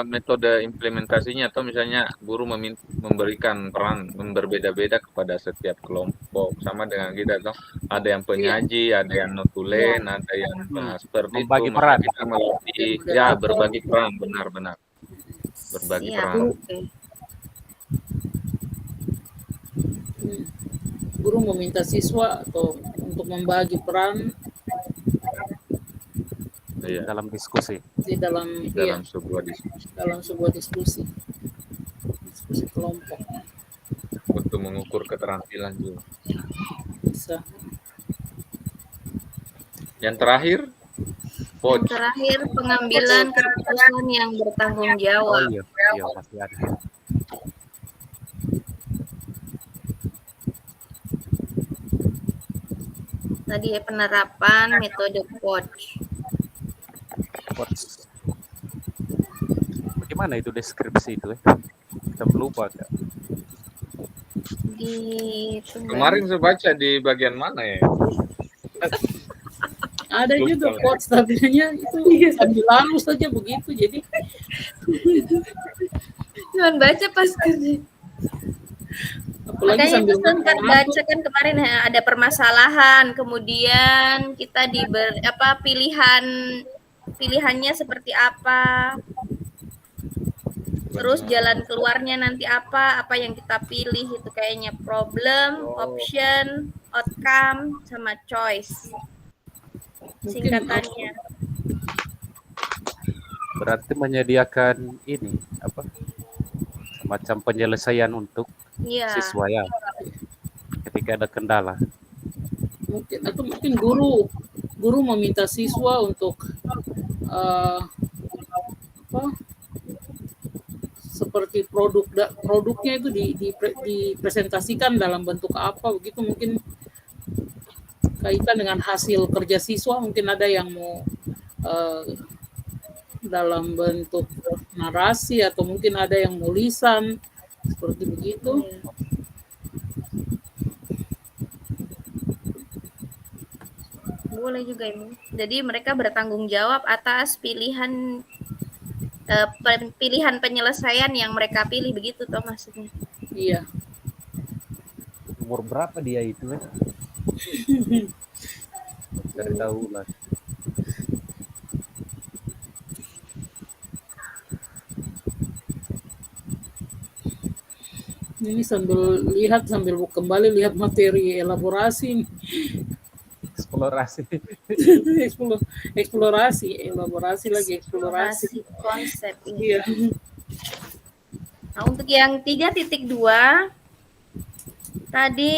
Speaker 1: metode implementasinya atau misalnya guru memberikan peran berbeda-beda kepada setiap kelompok, sama dengan kita toh, ada yang penyaji, ada yang notulen, ada yang seperti
Speaker 2: Membagi
Speaker 1: itu,
Speaker 2: peran.
Speaker 1: maka kita melatih ya berbagi peran, benar-benar berbagi
Speaker 4: Siap.
Speaker 1: peran.
Speaker 4: Oke.
Speaker 3: Guru meminta siswa atau untuk membagi peran
Speaker 1: Iya,
Speaker 2: Dalam diskusi.
Speaker 3: di dalam
Speaker 1: sebuah diskusi
Speaker 3: dalam sebuah diskusi kelompok
Speaker 1: untuk mengukur keterampilan juga.
Speaker 3: bisa.
Speaker 1: Yang terakhir,
Speaker 4: Yang terakhir, pengambilan keputusan yang bertanggung
Speaker 2: Oh
Speaker 4: jawab.
Speaker 2: iya, masih ada.
Speaker 4: Tadi penerapan metode coach.
Speaker 2: Bagaimana itu deskripsi itu? Kita lupa nggak?
Speaker 1: kemarin saya baca di bagian mana ya?
Speaker 3: Ada
Speaker 1: Lupa
Speaker 3: juga
Speaker 1: lah.
Speaker 3: quotes tadinya itu sambil lalu saja begitu, jadi
Speaker 4: Jangan baca pas kerja.
Speaker 3: apalagi
Speaker 4: Makanya itu
Speaker 3: sambil
Speaker 4: sempat baca kan kemarin ada permasalahan, kemudian kita pilihannya seperti apa, terus jalan keluarnya nanti apa yang kita pilih itu kayaknya problem, option, outcome, sama choice. Singkatannya.
Speaker 2: Berarti menyediakan ini apa? Semacam penyelesaian untuk
Speaker 4: Iya.
Speaker 2: siswa ya. Ketika ada kendala.
Speaker 3: mungkin guru meminta siswa untuk seperti produknya itu dipresentasikan dalam bentuk apa begitu, mungkin kaitan dengan hasil kerja siswa, mungkin ada yang mau dalam bentuk narasi atau mungkin ada yang mau lisan seperti begitu.
Speaker 4: Boleh juga ini. Jadi mereka bertanggung jawab atas pilihan penyelesaian yang mereka pilih, begitu toh maksudnya.
Speaker 3: Iya.
Speaker 2: Umur berapa dia itu ya? Dari tahu lah.
Speaker 3: Ini sambil kembali lihat materi elaborasi nih.
Speaker 2: Eksplorasi.
Speaker 3: Eksplorasi lagi eksplorasi.
Speaker 4: konsep ini.
Speaker 3: Iya.
Speaker 4: Nah, untuk yang 3.2 tadi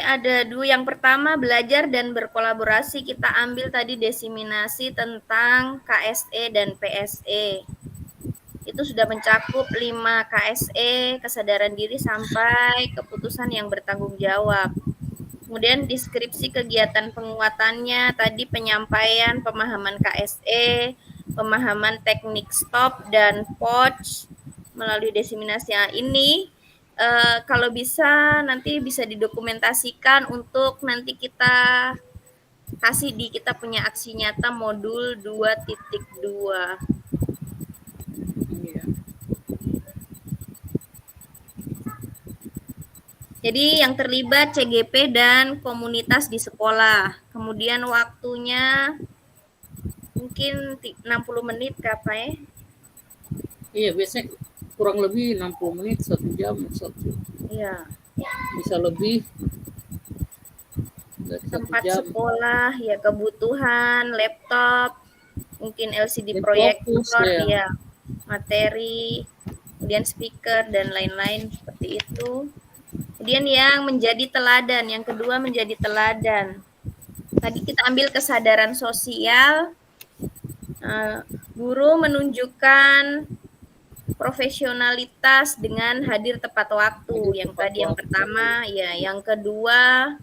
Speaker 4: ada yang pertama belajar dan berkolaborasi, kita ambil tadi desiminasi tentang KSE dan PSE. Itu sudah mencakup 5 KSE, kesadaran diri sampai keputusan yang bertanggung jawab. Kemudian deskripsi kegiatan penguatannya, tadi penyampaian pemahaman KSE, pemahaman teknik stop dan pouch melalui desiminasi. Ini kalau bisa nanti bisa didokumentasikan untuk nanti kita kasih di kita punya aksi nyata modul 2.2.
Speaker 3: Iya.
Speaker 4: Jadi yang terlibat CGP dan komunitas di sekolah. Kemudian waktunya mungkin 60 menit Kak ya?
Speaker 3: Iya, biasanya kurang lebih 60 menit, 1 jam,
Speaker 4: Iya.
Speaker 3: bisa lebih dari 1
Speaker 4: Tempat
Speaker 3: jam.
Speaker 4: sekolah, ya kebutuhan, laptop, mungkin LCD
Speaker 3: Dan
Speaker 4: proyektor,
Speaker 3: fokus,
Speaker 4: ya, materi, kemudian speaker dan lain-lain seperti itu. Kemudian yang menjadi teladan, yang kedua menjadi teladan. Tadi kita ambil kesadaran sosial, guru menunjukkan profesionalitas dengan hadir tepat waktu. Yang tadi yang pertama, ya. Yang kedua,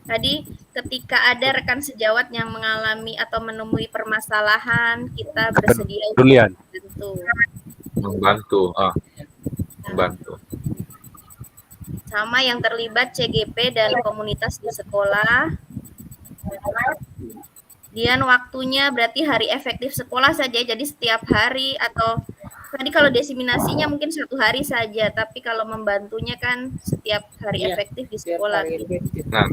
Speaker 4: tadi ketika ada rekan sejawat yang mengalami atau menemui permasalahan, kita bersedia untuk
Speaker 1: membantu.
Speaker 4: Sama yang terlibat CGP dan komunitas di sekolah. Kemudian waktunya berarti hari efektif sekolah saja, jadi setiap hari, atau tadi kalau desiminasinya mungkin 1 hari saja, tapi kalau membantunya kan setiap hari efektif di sekolah.
Speaker 1: Nah,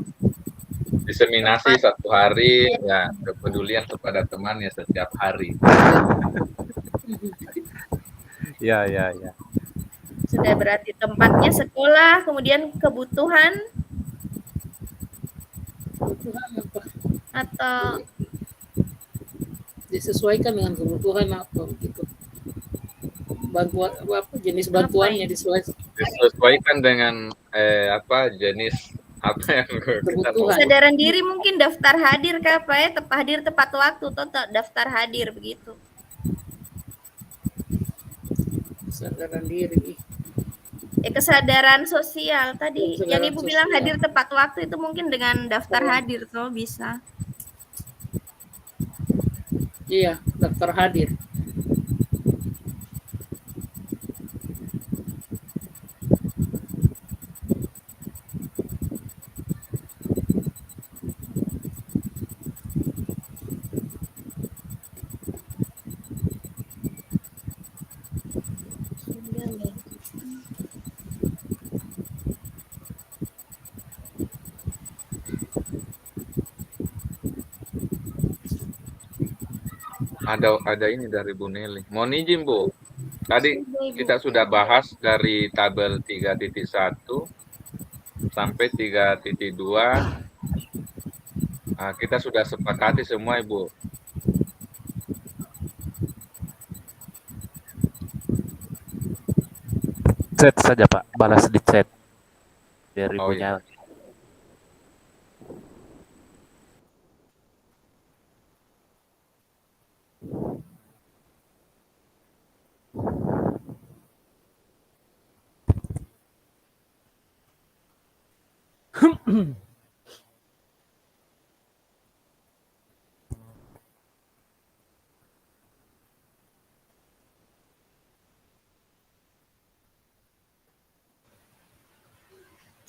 Speaker 1: diseminasi 1 hari, ya kepedulian kepada teman ya setiap hari.
Speaker 2: Ya.
Speaker 4: Sudah berarti tempatnya sekolah, kemudian kebutuhan atau
Speaker 3: disesuaikan dengan kebutuhan apa gitu. Bantuan apa jenis bantuannya
Speaker 1: disesuaikan dengan jenis apa yang kita mau.
Speaker 4: Kesadaran diri mungkin daftar hadir Kak ya, hadir tepat waktu atau daftar hadir begitu.
Speaker 3: Kesadaran diri.
Speaker 4: Kesadaran sosial tadi
Speaker 3: kesadaran
Speaker 4: yang Ibu
Speaker 3: sosial.
Speaker 4: bilang hadir tepat waktu itu mungkin dengan daftar hadir tuh bisa.
Speaker 3: Iya, daftar hadir.
Speaker 1: Ada ini dari Bu Nelly. Mohon izin Bu. Tadi kita sudah bahas dari tabel 3.1 sampai 3.2. Nah, kita sudah sepakati semua Ibu.
Speaker 2: Chat saja Pak, balas di chat. Biar Ibunya.
Speaker 1: Iya.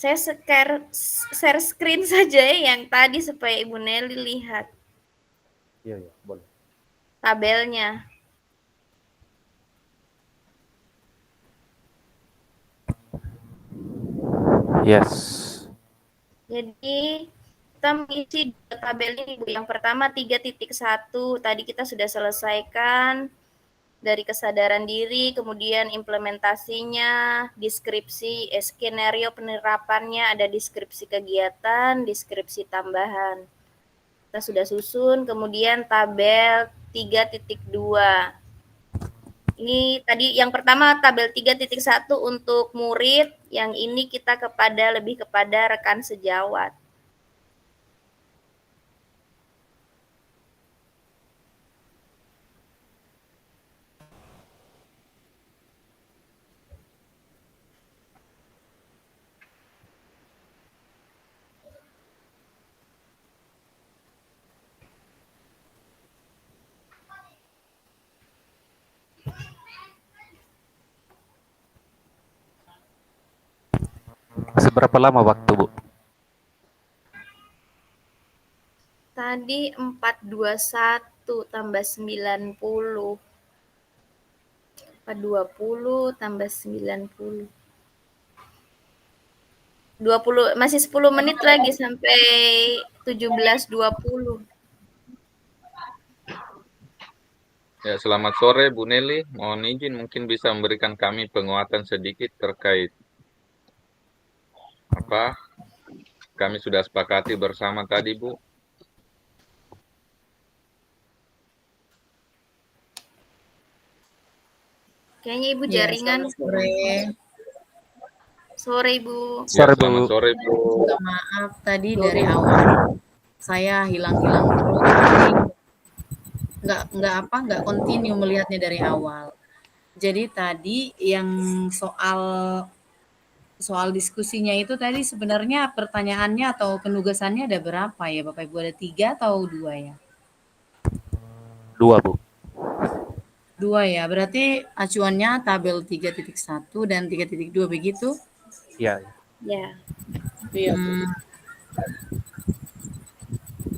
Speaker 4: Saya share screen saja ya yang tadi supaya Ibu Nelly lihat.
Speaker 2: Iya, boleh.
Speaker 4: Tabelnya.
Speaker 2: Yes.
Speaker 4: Jadi kita mengisi tabel ini Bu. Yang pertama 3.1 tadi kita sudah selesaikan dari kesadaran diri, kemudian implementasinya, deskripsi, skenario penerapannya, ada deskripsi kegiatan, deskripsi tambahan. Kita sudah susun, kemudian tabel 3.2. Ini tadi yang pertama tabel 3.1 untuk murid, yang ini kita lebih kepada rekan sejawat.
Speaker 2: Seberapa lama waktu, Bu?
Speaker 4: Tadi 421 tambah 90. 420 tambah 90. 20, masih 10 menit lagi sampai 17.20.
Speaker 1: Ya, selamat sore Bu Nelly. Mohon izin mungkin bisa memberikan kami penguatan sedikit terkait apa kami sudah sepakati bersama tadi, Bu.
Speaker 4: Kayaknya Ibu
Speaker 5: Ya,
Speaker 4: jaringan.
Speaker 5: selamat sore.
Speaker 4: Sore Ibu.
Speaker 1: Ya,
Speaker 2: Sore, Bu.
Speaker 1: selamat sore, Bu.
Speaker 5: Minta maaf tadi dari awal saya hilang-hilang terus. Jadi nggak continue melihatnya dari awal. Jadi tadi yang soal diskusinya itu tadi sebenarnya pertanyaannya atau penugasannya ada berapa ya Bapak Ibu? Ada 3 atau 2 ya?
Speaker 2: 2, Bu.
Speaker 5: 2 ya, berarti acuannya tabel 3.1 dan 3.2 begitu?
Speaker 2: Iya.
Speaker 4: Ya.
Speaker 3: Iya, Bu.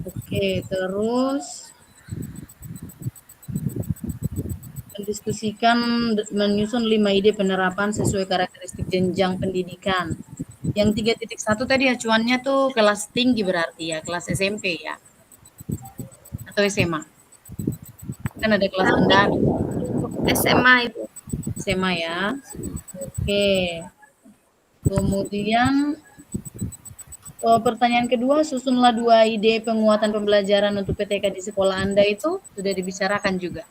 Speaker 5: Oke, terus mendiskusikan menyusun 5 ide penerapan sesuai karakteristik jenjang pendidikan. Yang 3.1 tadi acuannya tuh kelas tinggi berarti ya, kelas SMP ya? Atau SMA? Kan ada kelas rendah,
Speaker 4: SMA Ibu.
Speaker 5: SMA ya. Oke. Kemudian pertanyaan kedua, susunlah 2 ide penguatan pembelajaran untuk PTK di sekolah Anda itu sudah dibicarakan juga?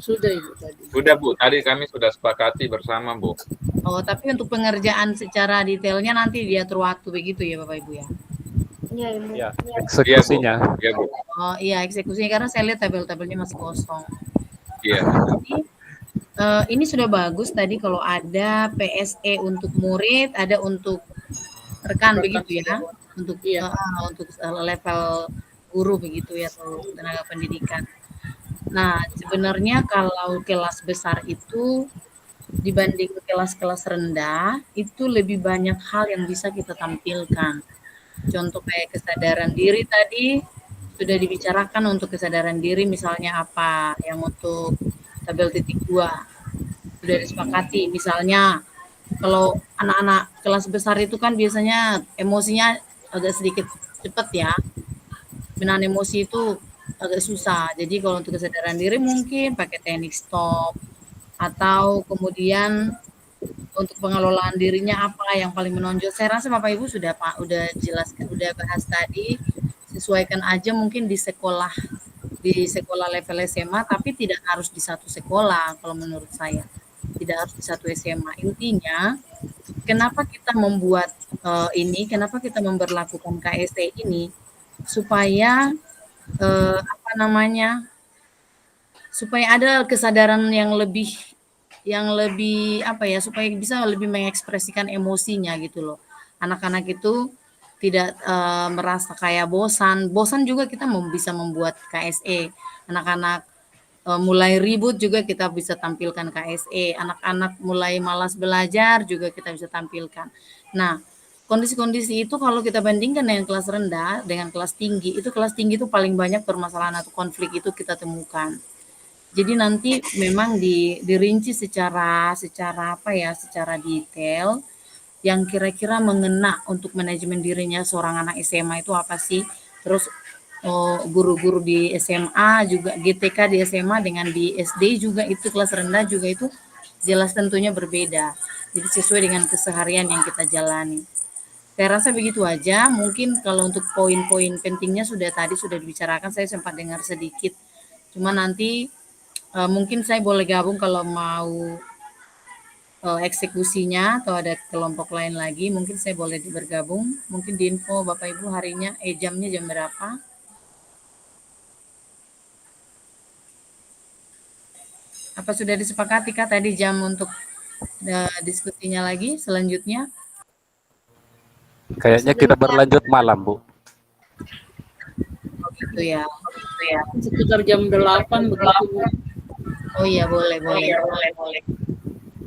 Speaker 3: Sudah Ibu tadi.
Speaker 1: Sudah, Bu. Tadi kami sudah sepakati bersama, Bu.
Speaker 5: Oh, tapi untuk pengerjaan secara detailnya nanti diatur waktu begitu ya Bapak Ibu ya?
Speaker 4: Iya Ibu.
Speaker 2: Ya, eksekusinya.
Speaker 1: Iya, Bu.
Speaker 5: Oh iya, eksekusinya karena saya lihat tabel-tabelnya masih kosong.
Speaker 1: Iya.
Speaker 5: Jadi, ini sudah bagus tadi kalau ada PSE untuk murid, ada untuk rekan begitu ya, untuk
Speaker 3: Iya.
Speaker 5: untuk level guru begitu ya atau tenaga pendidikan. Nah, sebenarnya kalau kelas besar itu dibanding kelas-kelas rendah itu lebih banyak hal yang bisa kita tampilkan. Contoh kayak kesadaran diri tadi sudah dibicarakan untuk kesadaran diri misalnya apa, yang untuk tabel titik 2 sudah disepakati misalnya kalau anak-anak kelas besar itu kan biasanya emosinya agak sedikit cepat ya, menahan emosi itu agak susah. Jadi kalau untuk kesadaran diri mungkin pakai teknik stop atau kemudian untuk pengelolaan dirinya apa yang paling menonjol. Saya rasa Bapak Ibu sudah jelaskan, udah bahas tadi. Sesuaikan aja mungkin di sekolah level SMA, tapi tidak harus di satu sekolah kalau menurut saya. Tidak harus di satu SMA. Intinya, kenapa kita membuat kenapa kita memberlakukan KSE ini supaya supaya ada kesadaran yang lebih apa ya, supaya bisa lebih mengekspresikan emosinya gitu loh. Anak-anak itu tidak merasa kayak bosan juga kita bisa membuat KSE. Anak-anak mulai ribut juga kita bisa tampilkan KSE. Anak-anak mulai malas belajar juga kita bisa tampilkan. Nah, kondisi-kondisi itu kalau kita bandingkan dengan kelas rendah dengan kelas tinggi, itu kelas tinggi itu paling banyak permasalahan atau konflik itu kita temukan. Jadi nanti memang dirinci secara secara detail yang kira-kira mengena untuk manajemen dirinya seorang anak SMA itu apa sih. Terus guru-guru di SMA juga, GTK di SMA dengan di SD juga itu kelas rendah juga itu jelas tentunya berbeda. Jadi sesuai dengan keseharian yang kita jalani. Saya rasa begitu aja. Mungkin kalau untuk poin-poin pentingnya tadi sudah dibicarakan, saya sempat dengar sedikit. Cuma nanti mungkin saya boleh gabung kalau mau eksekusinya atau ada kelompok lain lagi, mungkin saya boleh bergabung. Mungkin di info Bapak Ibu harinya, jamnya jam berapa? Apa sudah disepakati Kak tadi jam untuk diskusinya lagi selanjutnya?
Speaker 2: Kayaknya kita berlanjut malam, Bu.
Speaker 5: Oh gitu ya.
Speaker 3: Sekitar jam 8 begitu.
Speaker 5: Oh iya boleh.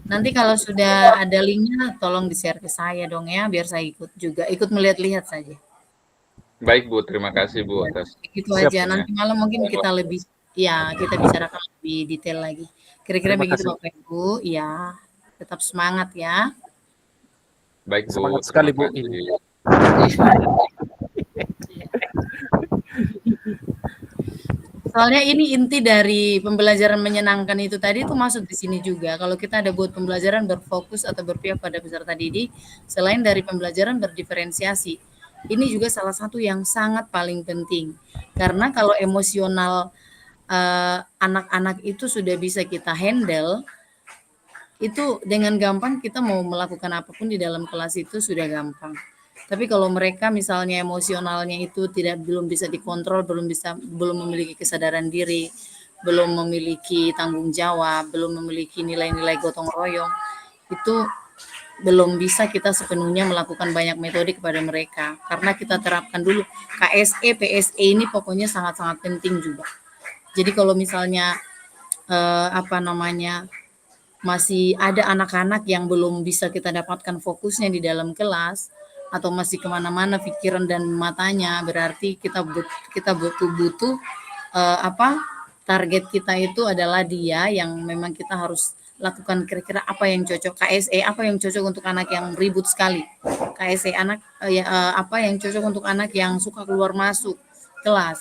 Speaker 5: Nanti kalau sudah ada linknya tolong di-share ke saya dong ya, biar saya ikut melihat-lihat saja.
Speaker 1: Baik Bu, terima kasih Bu atas
Speaker 5: Begitu
Speaker 2: Siap,
Speaker 5: aja.
Speaker 2: Bu.
Speaker 5: Nanti malam mungkin kita kita bicarakan lebih detail lagi. Kira-kira
Speaker 2: Terima
Speaker 5: begitu
Speaker 2: kasih.
Speaker 5: Bapak Ibu. Ya, tetap semangat ya.
Speaker 1: baik Bu.
Speaker 2: Semangat sekali, Bu.
Speaker 1: Terima kasih.
Speaker 5: Soalnya ini inti dari pembelajaran menyenangkan itu tadi itu masuk di sini juga. Kalau kita ada buat pembelajaran berfokus atau berpihak pada peserta didik, selain dari pembelajaran berdiferensiasi, ini juga salah satu yang sangat paling penting. Karena kalau emosional anak-anak itu sudah bisa kita handle, itu dengan gampang kita mau melakukan apapun di dalam kelas itu sudah gampang. Tapi kalau mereka misalnya emosionalnya itu belum bisa dikontrol, belum memiliki kesadaran diri, belum memiliki tanggung jawab, belum memiliki nilai-nilai gotong royong, itu belum bisa kita sepenuhnya melakukan banyak metode kepada mereka. Karena kita terapkan dulu KSE, PSE ini pokoknya sangat-sangat penting juga. Jadi kalau misalnya masih ada anak-anak yang belum bisa kita dapatkan fokusnya di dalam kelas atau masih kemana-mana pikiran dan matanya, berarti kita butuh target kita itu adalah dia yang memang kita harus lakukan kira-kira apa yang cocok. KSE apa yang cocok untuk anak yang ribut sekali, KSE apa yang cocok untuk anak yang suka keluar masuk kelas,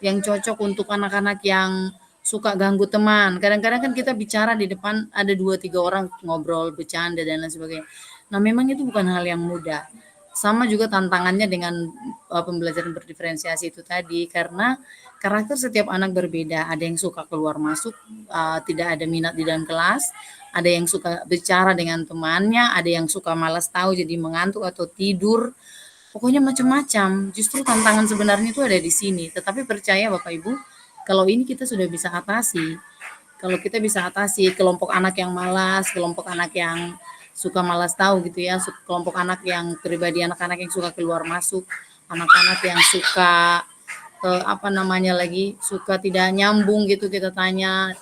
Speaker 5: yang cocok untuk anak-anak yang suka ganggu teman. Kadang-kadang kan kita bicara di depan ada 2-3 orang ngobrol, bercanda dan lain sebagainya. Nah, memang itu bukan hal yang mudah. Sama juga tantangannya dengan pembelajaran berdiferensiasi itu tadi, karena karakter setiap anak berbeda. Ada yang suka keluar masuk, tidak ada minat di dalam kelas, ada yang suka bicara dengan temannya, ada yang suka malas tahu jadi mengantuk atau tidur. Pokoknya macam-macam. Justru tantangan sebenarnya itu ada di sini. Tetapi percaya Bapak Ibu, kalau ini kita sudah bisa atasi. Kalau kita bisa atasi kelompok anak yang malas, kelompok anak yang suka malas tahu gitu ya, kelompok anak yang pribadi anak-anak yang suka keluar masuk, anak-anak yang suka suka tidak nyambung gitu, kita tanya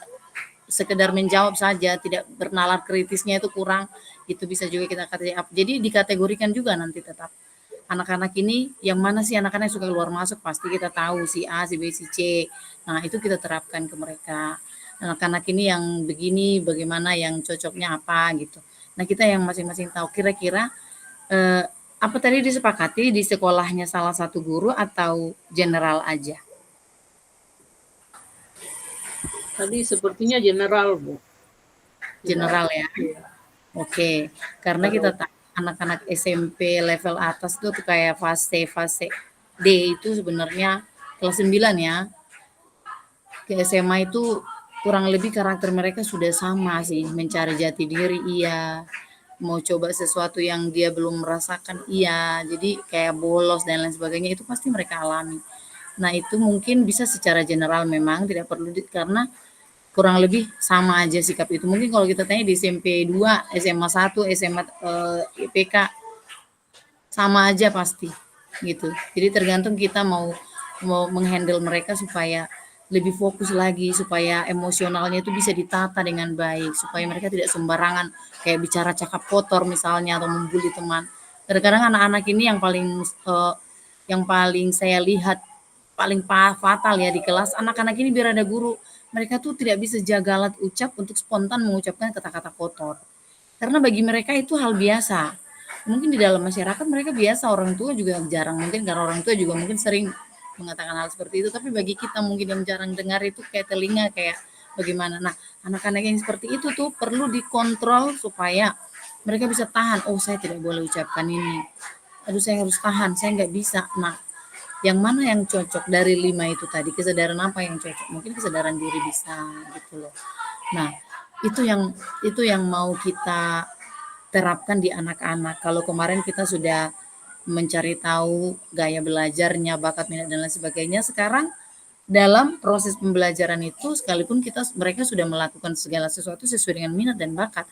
Speaker 5: sekedar menjawab saja, tidak bernalar kritisnya itu kurang, itu bisa juga kita kategorikan. Jadi dikategorikan juga nanti tetap. Anak-anak ini yang mana sih anak-anak yang suka keluar masuk, pasti kita tahu si A, si B, si C. Nah, itu kita terapkan ke mereka. Anak-anak ini yang begini, bagaimana yang cocoknya apa gitu. Nah, kita yang masing-masing tahu kira-kira apa tadi disepakati di sekolahnya salah satu guru atau general aja?
Speaker 3: Tadi sepertinya general, Bu.
Speaker 5: General ya. Oke, karena kita tahu anak-anak SMP level atas tuh kayak fase D itu sebenarnya kelas 9 ya. Ke SMA itu kurang lebih karakter mereka sudah sama sih, mencari jati diri iya, mau coba sesuatu yang dia belum merasakan iya, jadi kayak bolos dan lain sebagainya itu pasti mereka alami. Nah, itu mungkin bisa secara general memang tidak perlu karena kurang lebih sama aja sikap itu. Mungkin kalau kita tanya di SMP 2, SMA 1, SMA IPK sama aja pasti gitu. Jadi tergantung kita mau menghandle mereka supaya lebih fokus lagi, supaya emosionalnya itu bisa ditata dengan baik, supaya mereka tidak sembarangan kayak bicara cakap kotor misalnya atau membuli teman. Kadang-kadang anak-anak ini yang paling saya lihat paling fatal ya di kelas, anak-anak ini biar ada guru, mereka tuh tidak bisa jaga alat ucap untuk spontan mengucapkan kata-kata kotor. Karena bagi mereka itu hal biasa. Mungkin di dalam masyarakat mereka biasa, orang tua juga jarang, mungkin karena orang tua juga mungkin sering mengatakan hal seperti itu, tapi bagi kita mungkin yang jarang dengar itu kayak telinga kayak bagaimana. Nah, anak-anak yang seperti itu tuh perlu dikontrol supaya mereka bisa tahan. Oh, saya tidak boleh ucapkan ini. Aduh, saya harus tahan. Saya nggak bisa. Nah, yang mana yang cocok dari 5 itu tadi? Kesadaran apa yang cocok? Mungkin kesadaran diri bisa gitu loh. Nah, itu yang mau kita terapkan di anak-anak. Kalau kemarin kita sudah mencari tahu gaya belajarnya, bakat minat dan lain sebagainya, sekarang dalam proses pembelajaran itu sekalipun mereka sudah melakukan segala sesuatu sesuai dengan minat dan bakat,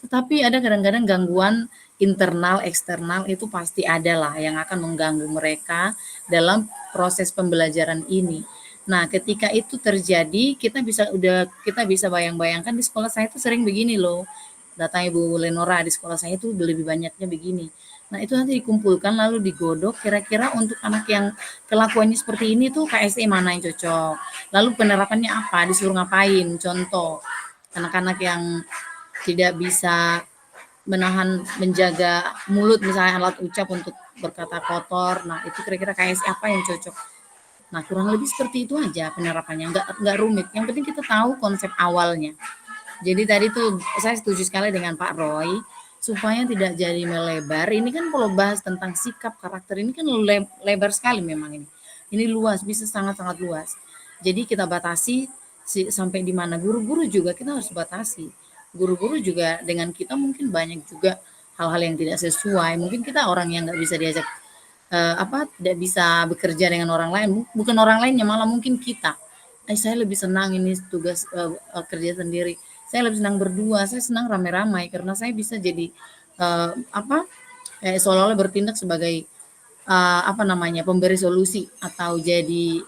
Speaker 5: tetapi ada kadang-kadang gangguan internal eksternal itu pasti ada lah yang akan mengganggu mereka dalam proses pembelajaran ini. Nah, ketika itu terjadi, kita bisa bayang-bayangkan di sekolah saya itu sering begini loh. Data Ibu Lenora, di sekolah saya itu lebih banyaknya begini. Nah, itu nanti dikumpulkan lalu digodok kira-kira untuk anak yang kelakuannya seperti ini tuh KSE mana yang cocok. Lalu penerapannya apa? Disuruh ngapain? Contoh, anak-anak yang tidak bisa menjaga mulut misalnya alat ucap untuk berkata kotor. Nah, itu kira-kira KSE apa yang cocok? Nah, kurang lebih seperti itu aja penerapannya, nggak rumit. Yang penting kita tahu konsep awalnya. Jadi tadi tuh saya setuju sekali dengan Pak Roy, supaya tidak jadi melebar. Ini kan kalau bahas tentang sikap karakter ini kan lebar sekali memang ini. Ini luas, bisa sangat-sangat luas. Jadi kita batasi sampai di mana. Guru-guru juga kita harus batasi. Guru-guru juga dengan kita mungkin banyak juga hal-hal yang tidak sesuai. Mungkin kita orang yang nggak bisa diajak tidak bisa bekerja dengan orang lain, bukan orang lainnya, malah mungkin kita. Saya lebih senang ini tugas kerja sendiri. Saya lebih senang berdua, saya senang ramai-ramai karena saya bisa jadi seolah-olah bertindak sebagai pemberi solusi atau jadi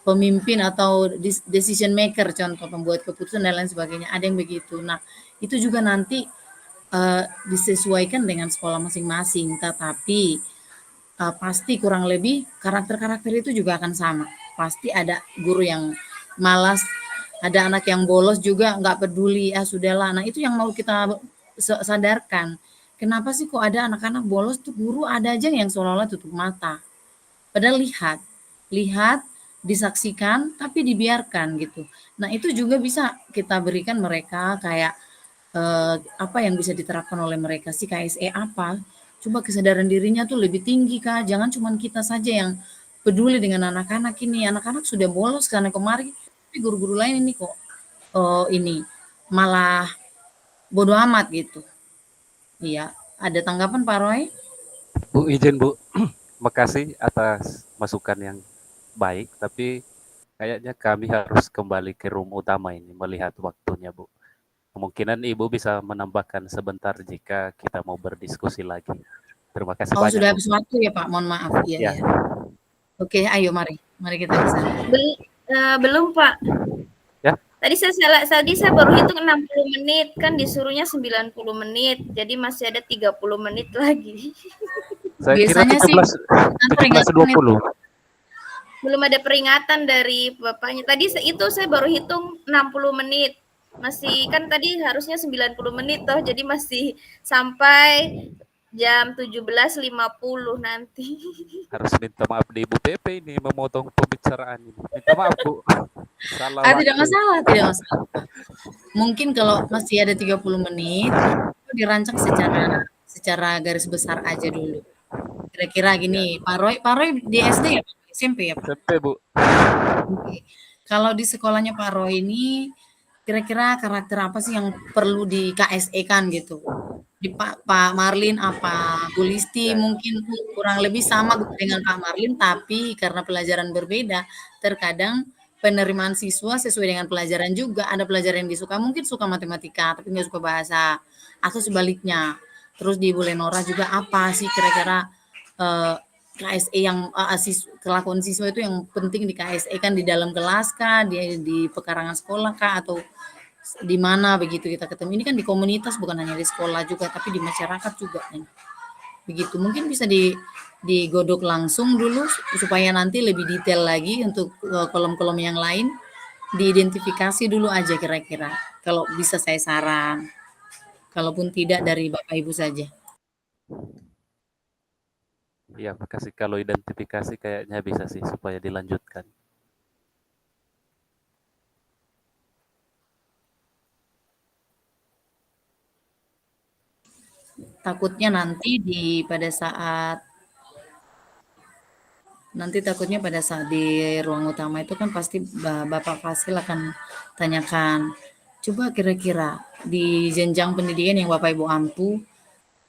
Speaker 5: pemimpin atau decision maker, contoh pembuat keputusan dan lain sebagainya. Ada yang begitu. Nah, itu juga nanti disesuaikan dengan sekolah masing-masing, tetapi pasti kurang lebih karakter-karakter itu juga akan sama. Pasti ada guru yang malas, ada anak yang bolos juga nggak peduli, sudahlah. Nah, itu yang mau kita sadarkan. Kenapa sih kok ada anak-anak bolos tuh guru ada aja yang seolah-olah tutup mata. Padahal lihat, disaksikan, tapi dibiarkan gitu. Nah, itu juga bisa kita berikan mereka kayak apa yang bisa diterapkan oleh mereka sih, KSE apa? Coba kesadaran dirinya tuh lebih tinggi Kak, jangan cuma kita saja yang peduli dengan anak-anak ini. Anak-anak sudah bolos karena kemarin, tapi guru-guru lain ini kok ini malah bodoh amat gitu. Iya, ada tanggapan Pak Roy?
Speaker 2: Bu, izin Bu, makasih atas masukan yang baik, tapi kayaknya kami harus kembali ke room utama ini melihat waktunya Bu. Kemungkinan Ibu bisa menambahkan sebentar jika kita mau berdiskusi lagi. Terima kasih banyak.
Speaker 5: Sudah habis waktu ya Pak, mohon maaf. Iya. Oke, ayo mari kita ke sana.
Speaker 4: Belum Pak.
Speaker 2: Ya.
Speaker 4: Tadi saya baru hitung 60 menit, kan disuruhnya 90 menit, jadi masih ada 30 menit lagi.
Speaker 2: Saya
Speaker 5: biasanya
Speaker 2: kira
Speaker 5: sih
Speaker 2: 17.20.
Speaker 4: Belum ada peringatan dari Bapaknya. Tadi itu saya baru hitung 60 menit. Masih kan tadi harusnya 90 menit toh, jadi masih sampai jam 17.50 nanti.
Speaker 2: Harus minta maaf di Ibu Pepe ini memotong pembicaraan ini. Minta maaf Bu. Salah
Speaker 5: tidak masalah. Mungkin kalau masih ada 30 menit, itu dirancang secara garis besar aja dulu. Kira-kira gini, Pak Roy di SD ya, SMP ya Pak?
Speaker 2: SMP Bu.
Speaker 5: Oke. Kalau di sekolahnya Pak Roy ini, kira-kira karakter apa sih yang perlu di KSE kan gitu? Di Pak Marlin apa Bu Listi mungkin kurang lebih sama dengan Pak Marlin, tapi karena pelajaran berbeda, terkadang penerimaan siswa sesuai dengan pelajaran juga. Ada pelajaran yang disuka, mungkin suka matematika tapi nggak suka bahasa, atau sebaliknya. Terus di Ibu Lenora juga apa sih kira-kira KSE yang kelakuan siswa itu yang penting di KSE kan, di dalam kelas kah, di pekarangan sekolah kah, atau di mana begitu kita ketemu. Ini kan di komunitas, bukan hanya di sekolah juga, tapi di masyarakat juga kan. Begitu, mungkin bisa digodok langsung dulu supaya nanti lebih detail lagi untuk kolom-kolom yang lain, diidentifikasi dulu aja kira-kira. Kalau bisa saya saran, kalaupun tidak dari Bapak Ibu saja.
Speaker 2: Iya, makasih kalau identifikasi kayaknya bisa sih supaya dilanjutkan.
Speaker 5: Takutnya pada saat di ruang utama itu kan pasti Bapak Fasil akan tanyakan, coba kira-kira di jenjang pendidikan yang Bapak Ibu ampu,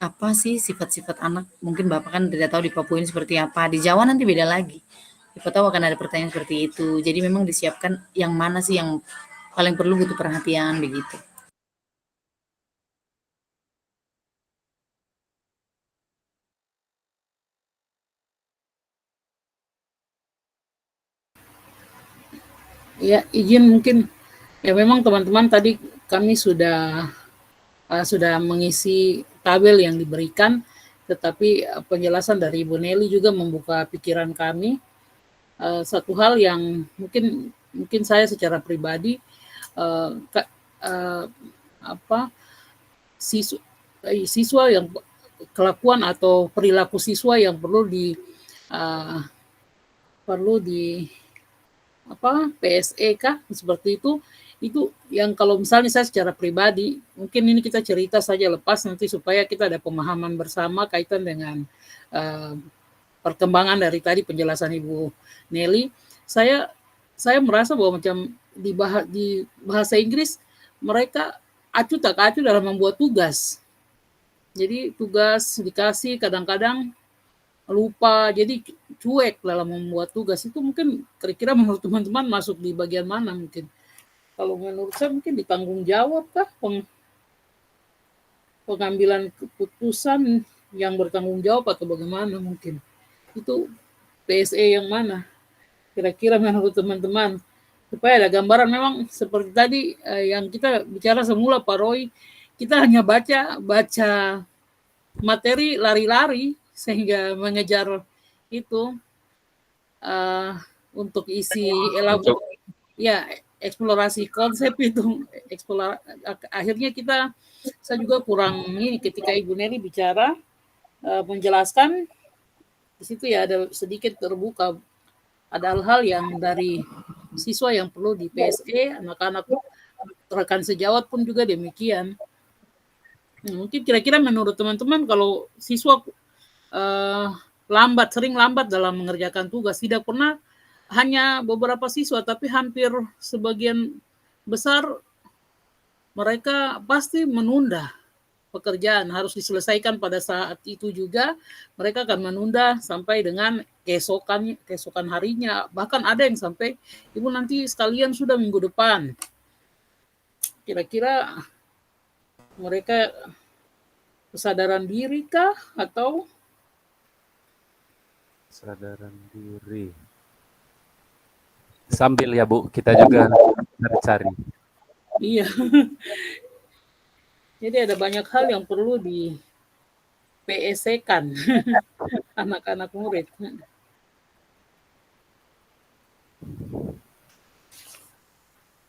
Speaker 5: apa sih sifat-sifat anak? Mungkin Bapak kan tidak tahu di Papua ini seperti apa, di Jawa nanti beda lagi. Siapa tahu akan ada pertanyaan seperti itu. Jadi memang disiapkan yang mana sih yang paling perlu butuh perhatian begitu.
Speaker 3: Ya, izin mungkin ya memang teman-teman tadi kami sudah mengisi tabel yang diberikan, tetapi penjelasan dari Ibu Nelly juga membuka pikiran kami. Satu hal yang mungkin saya secara pribadi uh, uh, apa siswa yang kelakuan atau perilaku siswa yang uh, perlu di PSE kah seperti itu yang kalau misalnya saya secara pribadi mungkin ini kita cerita saja lepas nanti supaya kita ada pemahaman bersama kaitan dengan uh, perkembangan dari tadi penjelasan Ibu Nelly. Saya merasa bahwa macam di bahasa Inggris mereka acuh tak acuh dalam membuat tugas. Jadi tugas dikasih kadang-kadang lupa, jadi cuek dalam membuat tugas. Itu mungkin kira-kira menurut teman-teman masuk di bagian mana mungkin? Kalau menurut saya mungkin ditanggung jawab kah pengambilan keputusan yang bertanggung jawab atau bagaimana mungkin? Itu PSE yang mana? Kira-kira menurut teman-teman supaya ada gambaran memang seperti tadi yang kita bicara semula Pak Roy, kita hanya baca materi lari-lari sehingga mengejar itu untuk isi eksplorasi konsep itu akhirnya saya juga kurang ini ketika Ibu Nelly bicara menjelaskan di situ ya ada sedikit terbuka ada hal-hal yang dari siswa yang perlu di PSE, anak-anak rekan sejawat pun juga demikian. Mungkin kira-kira menurut teman-teman kalau siswa sering lambat dalam mengerjakan tugas, tidak pernah hanya beberapa siswa, tapi hampir sebagian besar mereka pasti menunda pekerjaan, harus diselesaikan pada saat itu juga, mereka akan menunda sampai dengan keesokan harinya. Bahkan ada yang sampai, Ibu nanti sekalian sudah minggu depan. Kira-kira mereka kesadaran diri kah atau
Speaker 2: kesadaran diri? Sambil ya Bu, kita juga cari-cari.
Speaker 3: Iya. Jadi ada banyak hal yang perlu di PSE-kan anak-anak murid.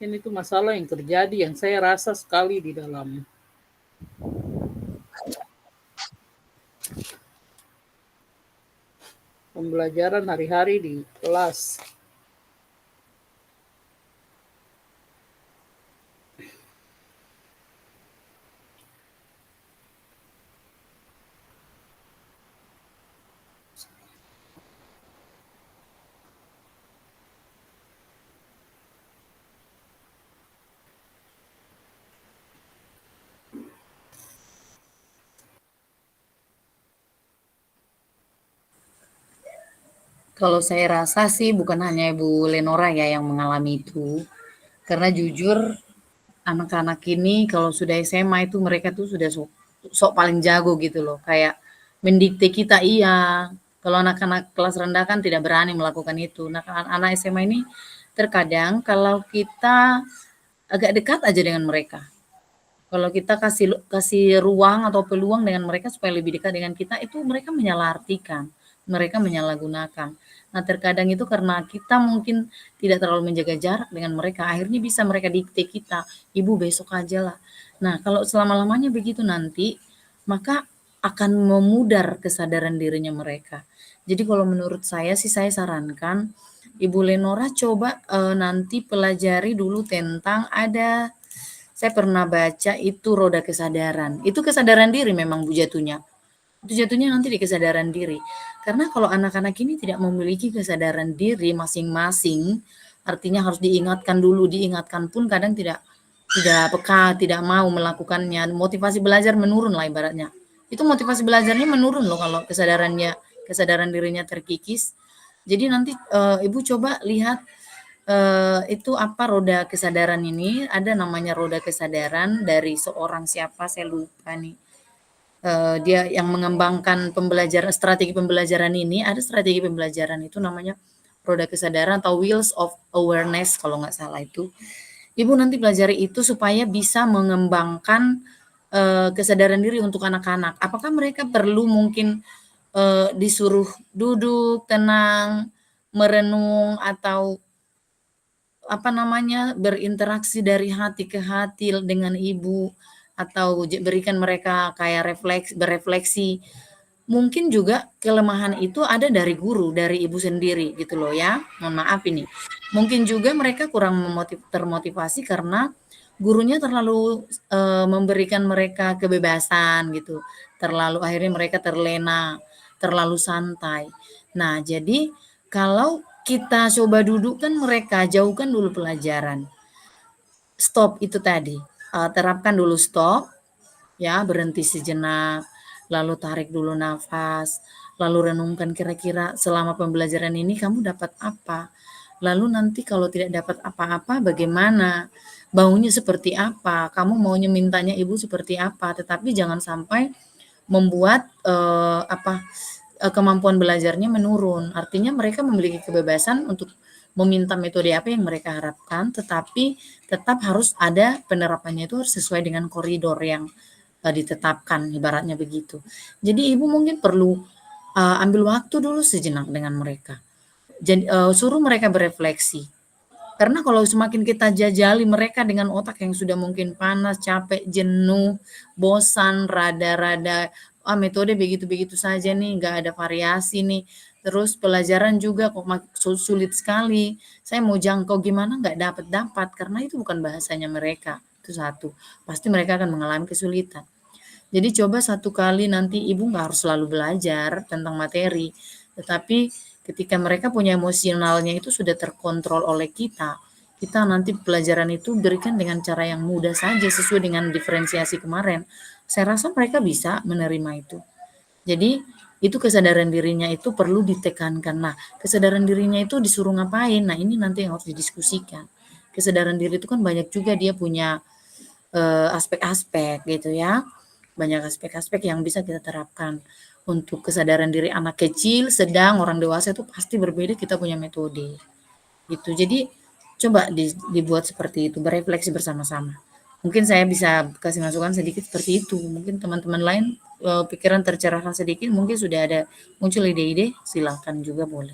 Speaker 3: Ini tuh masalah yang terjadi yang saya rasa sekali di dalam pembelajaran hari-hari di kelas.
Speaker 5: Kalau saya rasa sih bukan hanya Ibu Lenora ya yang mengalami itu. Karena jujur anak-anak ini kalau sudah SMA itu mereka tuh sudah sok paling jago gitu loh. Kayak mendikte kita iya. Kalau anak-anak kelas rendah kan tidak berani melakukan itu. Nah, anak SMA ini terkadang kalau kita agak dekat aja dengan mereka. Kalau kita kasih ruang atau peluang dengan mereka supaya lebih dekat dengan kita, itu mereka menyalahartikan, mereka menyalahgunakan. Nah, terkadang itu karena kita mungkin tidak terlalu menjaga jarak dengan mereka, akhirnya bisa mereka dikte kita, "Ibu besok aja lah." Nah, kalau selama-lamanya begitu nanti, maka akan memudar kesadaran dirinya mereka. Jadi kalau menurut saya sih saya sarankan Ibu Lenora coba nanti pelajari dulu tentang saya pernah baca itu roda kesadaran. Itu kesadaran diri memang Bu jatuhnya. Itu jatuhnya nanti di kesadaran diri. Karena kalau anak-anak ini tidak memiliki kesadaran diri masing-masing, artinya harus diingatkan dulu, diingatkan pun kadang tidak peka, tidak mau melakukannya. Motivasi belajar menurun lah ibaratnya. Itu motivasi belajarnya menurun loh kalau kesadaran dirinya terkikis. Jadi nanti Ibu coba lihat itu apa roda kesadaran ini, ada namanya roda kesadaran dari seorang siapa saya lupa nih. Dia yang mengembangkan strategi pembelajaran ini, ada strategi pembelajaran itu namanya roda kesadaran atau wheels of awareness kalau nggak salah itu. Ibu nanti pelajari itu supaya bisa mengembangkan kesadaran diri untuk anak-anak. Apakah mereka perlu mungkin disuruh duduk tenang, merenung atau apa namanya berinteraksi dari hati ke hati dengan ibu atau berikan mereka kayak berefleksi. Mungkin juga kelemahan itu ada dari guru, dari ibu sendiri gitu loh ya. Mohon maaf ini. Mungkin juga mereka kurang termotivasi karena gurunya terlalu memberikan mereka kebebasan gitu. Terlalu akhirnya mereka terlena, terlalu santai. Nah, jadi kalau kita coba dudukkan mereka, jauhkan dulu pelajaran. Stop itu tadi. Terapkan dulu stop, ya, berhenti sejenak, lalu tarik dulu nafas, lalu renungkan kira-kira selama pembelajaran ini kamu dapat apa? Lalu nanti kalau tidak dapat apa-apa bagaimana? Maunya seperti apa? Kamu maunya mintanya ibu seperti apa? Tetapi jangan sampai membuat kemampuan belajarnya menurun. Artinya mereka memiliki kebebasan untuk meminta metode apa yang mereka harapkan, tetapi tetap harus ada penerapannya itu harus sesuai dengan koridor yang ditetapkan, ibaratnya begitu. Jadi ibu mungkin perlu ambil waktu dulu sejenak dengan mereka. Jadi suruh mereka berefleksi. Karena kalau semakin kita jajali mereka dengan otak yang sudah mungkin panas, capek, jenuh, bosan, rada-rada metode begitu-begitu saja nih, nggak ada variasi nih. Terus pelajaran juga kok sulit sekali. Saya mau jangkau gimana nggak dapat karena itu bukan bahasanya mereka. Itu satu. Pasti mereka akan mengalami kesulitan. Jadi coba satu kali nanti ibu nggak harus selalu belajar tentang materi, tetapi ketika mereka punya emosionalnya itu sudah terkontrol oleh kita, kita nanti pelajaran itu berikan dengan cara yang mudah saja sesuai dengan diferensiasi kemarin. Saya rasa mereka bisa menerima itu. Jadi itu kesadaran dirinya itu perlu ditekankan. Nah, kesadaran dirinya itu disuruh ngapain? Nah, ini nanti yang harus didiskusikan. Kesadaran diri itu kan banyak juga dia punya aspek-aspek gitu ya. Banyak aspek-aspek yang bisa kita terapkan. Untuk kesadaran diri anak kecil, sedang, orang dewasa itu pasti berbeda, kita punya metode. Gitu. Jadi coba dibuat seperti itu, berefleksi bersama-sama. Mungkin saya bisa kasih masukan sedikit seperti itu. Mungkin teman-teman lain pikiran tercerahkan sedikit, mungkin sudah ada muncul ide-ide, silakan juga boleh.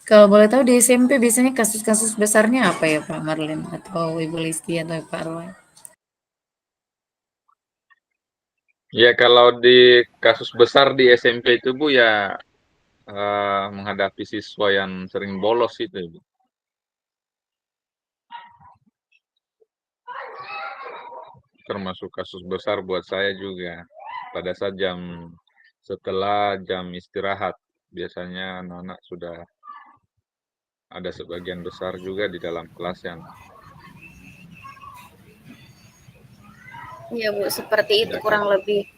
Speaker 5: Kalau boleh tahu di SMP biasanya kasus-kasus besarnya apa ya Pak Marlin atau Ibu Listi atau Pak Roy?
Speaker 1: Ya kalau di kasus besar di SMP itu Bu ya menghadapi siswa yang sering bolos itu Bu. Termasuk kasus besar buat saya juga. Pada saat setelah jam istirahat, biasanya anak-anak sudah ada sebagian besar juga di dalam kelas yang
Speaker 4: Iya Bu, seperti itu
Speaker 1: ya,
Speaker 4: kurang lebih.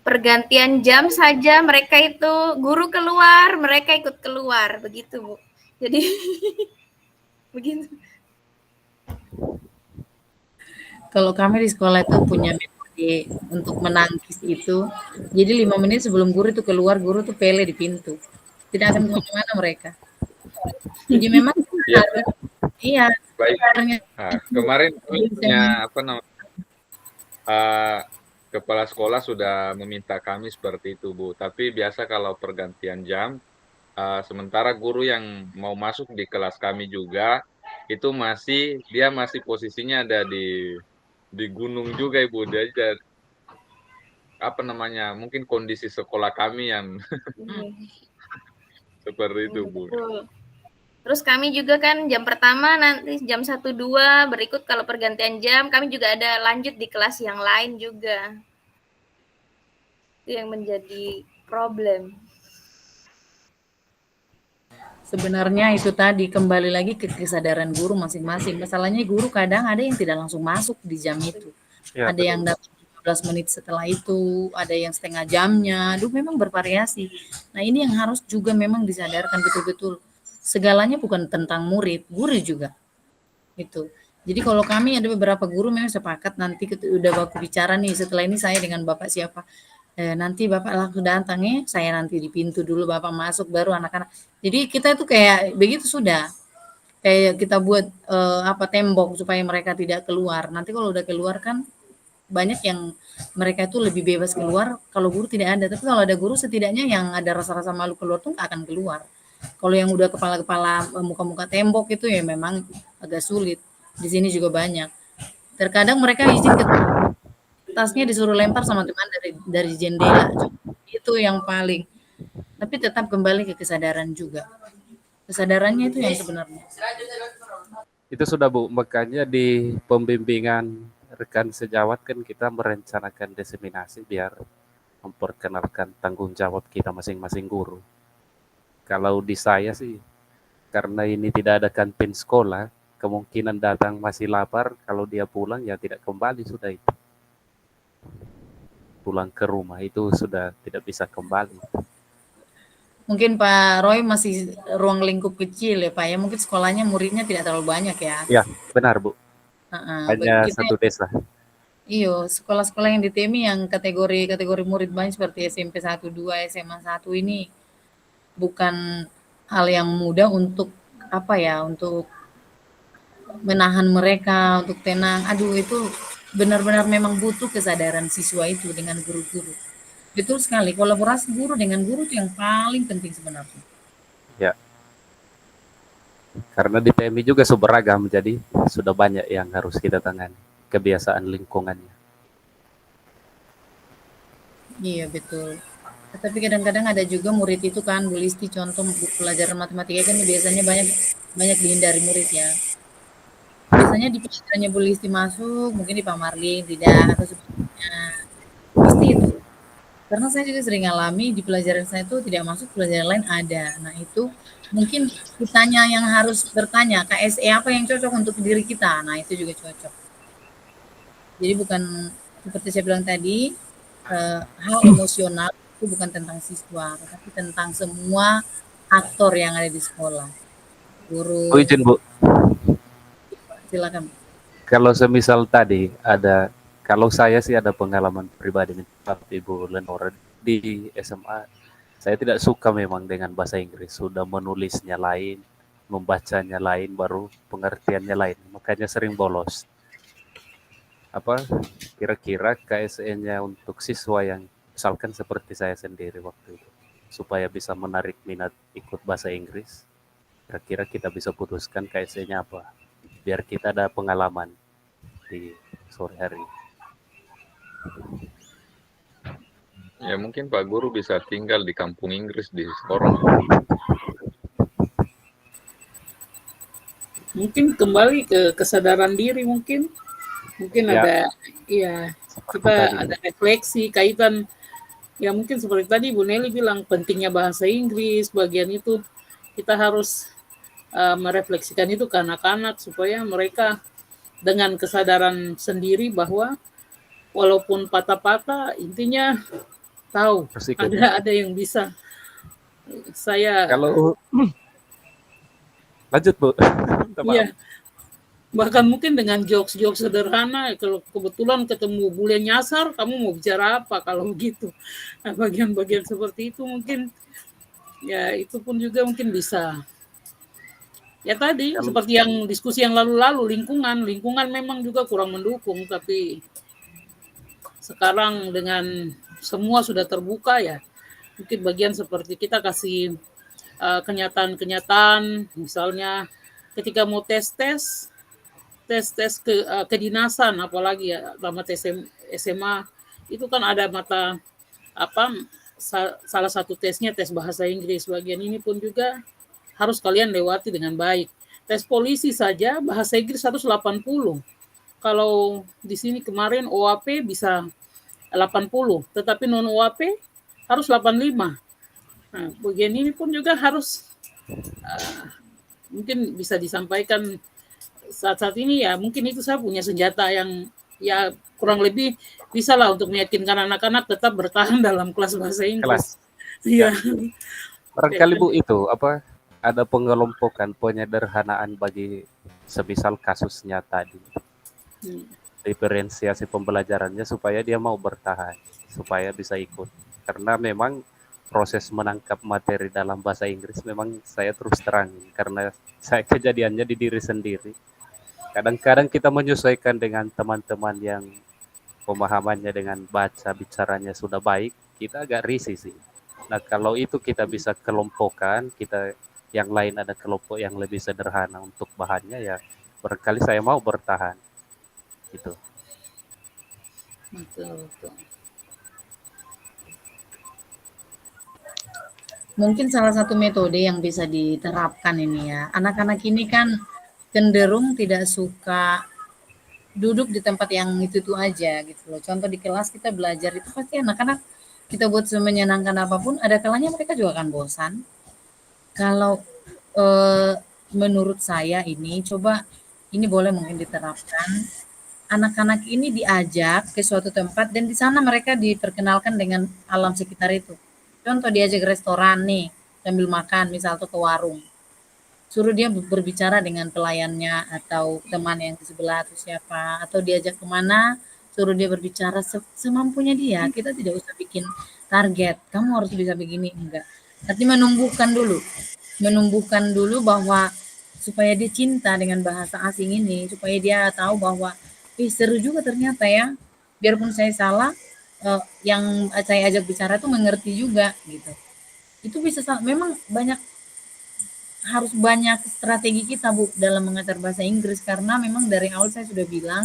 Speaker 4: Pergantian jam saja mereka itu guru keluar, mereka ikut keluar, begitu Bu. Jadi begitu.
Speaker 3: Kalau kami di sekolah itu punya metode
Speaker 5: untuk menangkis itu. Jadi 5 menit sebelum guru itu keluar, guru tuh pele di pintu. Tidak akan kemana-mana mereka. Jadi memang
Speaker 1: Iya,
Speaker 5: harus, iya,
Speaker 1: baik.
Speaker 5: ternyata
Speaker 1: Nah, kemarin kami
Speaker 5: jadi
Speaker 1: punya
Speaker 5: saya-
Speaker 1: apa namanya kepala sekolah sudah meminta kami seperti itu, Bu. Tapi biasa kalau pergantian jam, sementara guru yang mau masuk di kelas kami juga itu dia masih posisinya ada di gunung juga, Ibu. Jadi apa namanya? Mungkin kondisi sekolah kami yang seperti itu, Bu.
Speaker 4: Betul. Terus kami juga kan jam pertama nanti jam 1-2 berikut kalau pergantian jam kami juga ada lanjut di kelas yang lain juga. Itu yang menjadi problem.
Speaker 5: sebenarnya itu tadi kembali lagi ke kesadaran guru masing-masing. Masalahnya guru kadang ada yang tidak langsung masuk di jam itu.
Speaker 2: Ya,
Speaker 5: Ada yang
Speaker 2: betul.
Speaker 5: dapat 15 menit setelah itu, ada yang setengah jamnya. Aduh, memang bervariasi. Nah, ini yang harus juga memang disadarkan betul-betul. Segalanya bukan tentang murid, guru juga. Itu. Jadi kalau kami ada beberapa guru memang sepakat nanti udah baku bicara nih setelah ini saya dengan Bapak siapa. Nanti Bapak langsung datang ya, saya nanti di pintu dulu Bapak masuk baru anak-anak. Jadi kita itu kayak begitu sudah. Kayak kita buat apa tembok supaya mereka tidak keluar. Nanti kalau udah keluar kan banyak yang mereka itu lebih bebas keluar kalau guru tidak ada. Tapi kalau ada guru setidaknya yang ada rasa-rasa malu keluar tuh nggak akan keluar. Kalau yang udah kepala-kepala muka-muka tembok itu ya memang agak sulit. Di sini juga banyak. Terkadang mereka izin ke tasnya disuruh lempar sama teman dari jendela. Itu yang paling. Tapi tetap kembali ke kesadaran juga. Kesadarannya itu yang sebenarnya.
Speaker 2: Itu sudah Bu, makanya di pembimbingan rekan sejawat kan kita merencanakan diseminasi biar memperkenalkan tanggung jawab kita masing-masing guru. Kalau di saya sih, karena ini tidak ada kantin sekolah, kemungkinan datang masih lapar, kalau dia pulang ya tidak kembali sudah itu. Pulang ke rumah itu sudah tidak bisa kembali.
Speaker 5: Mungkin Pak Roy masih ruang lingkup kecil ya Pak ya. Mungkin sekolahnya muridnya tidak terlalu banyak ya.
Speaker 2: Ya, benar Bu.
Speaker 5: Bagi
Speaker 2: Hanya
Speaker 5: kita
Speaker 2: satu desa.
Speaker 5: iyo sekolah-sekolah yang di TEMI yang kategori murid banyak seperti SMP 1, 2, SMA 1 ini bukan hal yang mudah untuk apa ya, untuk menahan mereka untuk tenang. Aduh itu benar-benar memang butuh kesadaran siswa itu dengan guru-guru. Betul sekali, kolaborasi guru dengan guru itu yang paling penting sebenarnya.
Speaker 2: Ya, karena di PMI juga beragam, jadi sudah banyak yang harus kita tangani. Kebiasaan lingkungannya.
Speaker 5: Iya betul. Tapi kadang-kadang ada juga murid itu kan, Bu Listi contoh pelajaran matematika kan biasanya banyak banyak dihindari murid ya. Biasanya di pelajarannya Bu Listi masuk, mungkin di Pak Marlin tidak atau sebagainya. Pasti itu. Karena saya juga sering alami di pelajaran saya itu tidak masuk, pelajaran lain ada. Nah itu mungkin kitanya yang harus bertanya, KSE apa yang cocok untuk diri kita. Nah itu juga cocok. Jadi bukan seperti saya bilang tadi, hal emosional itu bukan tentang siswa, tapi tentang semua aktor yang ada di sekolah.
Speaker 2: Oh,
Speaker 5: Guru,
Speaker 2: izin Bu,
Speaker 5: silakan.
Speaker 2: kalau semisal tadi ada, kalau saya sih ada pengalaman pribadi nih, Ibu Lenora di SMA. Saya tidak suka memang dengan bahasa Inggris, sudah menulisnya lain, membacanya lain, baru pengertiannya lain. Makanya sering bolos. Apa kira-kira KSE-nya untuk siswa yang misalkan seperti saya sendiri waktu itu, supaya bisa menarik minat ikut bahasa Inggris, kira-kira kita bisa putuskan KSE-nya apa, biar kita ada pengalaman di sore hari.
Speaker 1: Ya mungkin Pak Guru bisa tinggal di kampung Inggris di Sorong.
Speaker 3: Mungkin kembali ke kesadaran diri mungkin
Speaker 2: Ya.
Speaker 3: ada ya kita ada refleksi kaitan ya mungkin seperti tadi Bu Nelly bilang pentingnya bahasa Inggris bagian itu kita harus merefleksikan itu ke anak-anak supaya mereka dengan kesadaran sendiri bahwa walaupun patah-patah intinya tahu ada yang bisa saya
Speaker 2: kalau lanjut Bu.
Speaker 3: iya Bahkan mungkin dengan jokes-jokes sederhana, kalau kebetulan ketemu bule nyasar, kamu mau bicara apa kalau begitu. Nah, bagian-bagian seperti itu mungkin, ya itu pun juga mungkin bisa. Ya tadi,
Speaker 2: Kalau
Speaker 3: seperti yang diskusi yang lalu-lalu, lingkungan memang juga kurang mendukung, tapi sekarang dengan semua sudah terbuka ya, mungkin bagian seperti kita kasih kenyataan-kenyataan, misalnya ketika mau tes kedinasan, apalagi ya tamat SMA itu kan ada mata apa salah satu tesnya tes bahasa Inggris. Bagian ini pun juga harus kalian lewati dengan baik. Tes polisi saja bahasa Inggris 180. Kalau di sini kemarin OAP bisa 80, tetapi non OAP harus 85. Nah, bagian ini pun juga harus mungkin bisa disampaikan saat-saat ini, ya mungkin itu saya punya senjata yang ya kurang lebih bisa lah untuk meyakinkan anak-anak tetap bertahan dalam kelas bahasa Inggris.
Speaker 2: kelas, ya.
Speaker 3: Iya.
Speaker 2: Barangkali Bu itu apa ada pengelompokan penyederhanaan bagi semisal kasusnya tadi,
Speaker 3: Hmm.
Speaker 2: diferensiasi pembelajarannya supaya dia mau bertahan, supaya bisa ikut. Karena memang proses menangkap materi dalam bahasa Inggris memang saya terus terang karena saya kejadiannya di diri sendiri. Kadang-kadang kita menyesuaikan dengan teman-teman yang pemahamannya dengan baca bicaranya sudah baik, kita agak risih sih. Nah, kalau itu kita bisa kelompokkan, kita yang lain ada kelompok yang lebih sederhana untuk bahannya ya, barangkali saya mau bertahan gitu.
Speaker 3: Betul, betul.
Speaker 5: Mungkin salah satu metode yang bisa diterapkan ini ya, anak-anak ini kan cenderung tidak suka duduk di tempat yang itu aja gitu loh. Contoh di kelas kita belajar itu pasti anak-anak kita buat semenyenangkan apapun, ada kalanya mereka juga akan bosan. Kalau menurut saya ini coba ini boleh mungkin diterapkan. Anak-anak ini diajak ke suatu tempat dan di sana mereka diperkenalkan dengan alam sekitar itu. Contoh diajak ke restoran nih, sambil makan misal atau ke warung. Suruh dia berbicara dengan pelayannya atau teman yang di sebelah atau siapa, atau diajak kemana, suruh dia berbicara semampunya dia. Kita tidak usah bikin target, kamu harus bisa begini, enggak. Tapi menumbuhkan dulu bahwa supaya dia cinta dengan bahasa asing ini, supaya dia tahu bahwa seru juga ternyata ya. Biarpun saya salah, yang saya ajak bicara tuh mengerti juga gitu. Itu bisa memang harus banyak strategi kita Bu dalam mengajar bahasa Inggris karena memang dari awal saya sudah bilang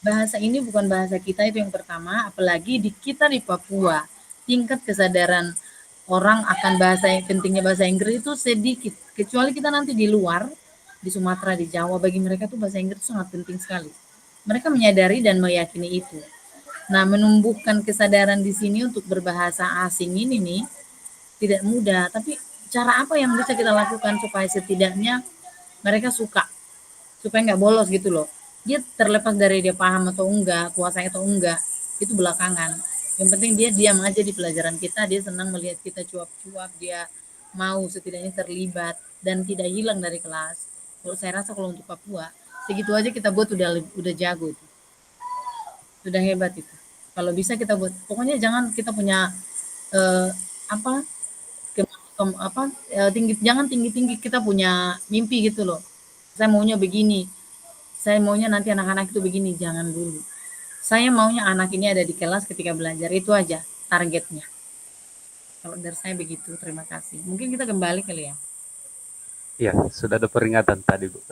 Speaker 5: bahasa ini bukan bahasa kita itu yang pertama, apalagi di kita di Papua. Tingkat kesadaran orang akan pentingnya bahasa Inggris itu sedikit. Kecuali kita nanti di luar, di Sumatera, di Jawa, bagi mereka tuh bahasa Inggris sangat penting sekali. Mereka menyadari dan meyakini itu. Nah, menumbuhkan kesadaran di sini untuk berbahasa asing ini nih tidak mudah, tapi cara apa yang bisa kita lakukan supaya setidaknya mereka suka, supaya nggak bolos gitu loh. Dia terlepas dari dia paham atau enggak, kuasai atau enggak, itu belakangan. Yang penting dia diam aja di pelajaran kita, dia senang melihat kita cuap-cuap, dia mau setidaknya terlibat dan tidak hilang dari kelas. Kalau saya rasa kalau untuk Papua, segitu aja kita buat udah jago itu. Sudah hebat itu. Kalau bisa kita buat, pokoknya jangan kita punya eh, apa tinggi, jangan tinggi-tinggi kita punya mimpi gitu loh. Saya maunya begini, saya maunya nanti anak-anak itu begini, jangan dulu. Saya maunya anak ini ada di kelas ketika belajar, itu aja targetnya. Kalau dari saya begitu, terima kasih. Mungkin kita kembali kali ya.
Speaker 2: Iya, sudah ada peringatan tadi Bu.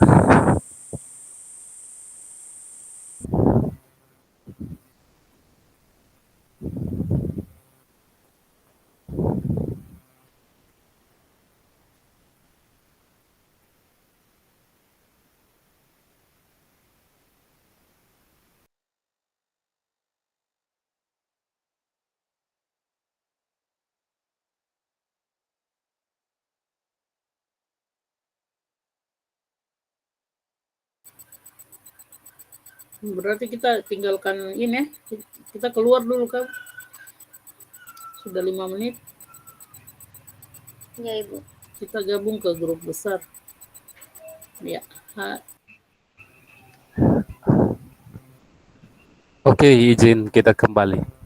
Speaker 3: Berarti kita tinggalkan ini ya. Kita keluar dulu kan. Sudah 5 menit.
Speaker 4: Ya Ibu.
Speaker 3: Kita gabung ke grup besar. Ya.
Speaker 2: Oke, izin kita kembali.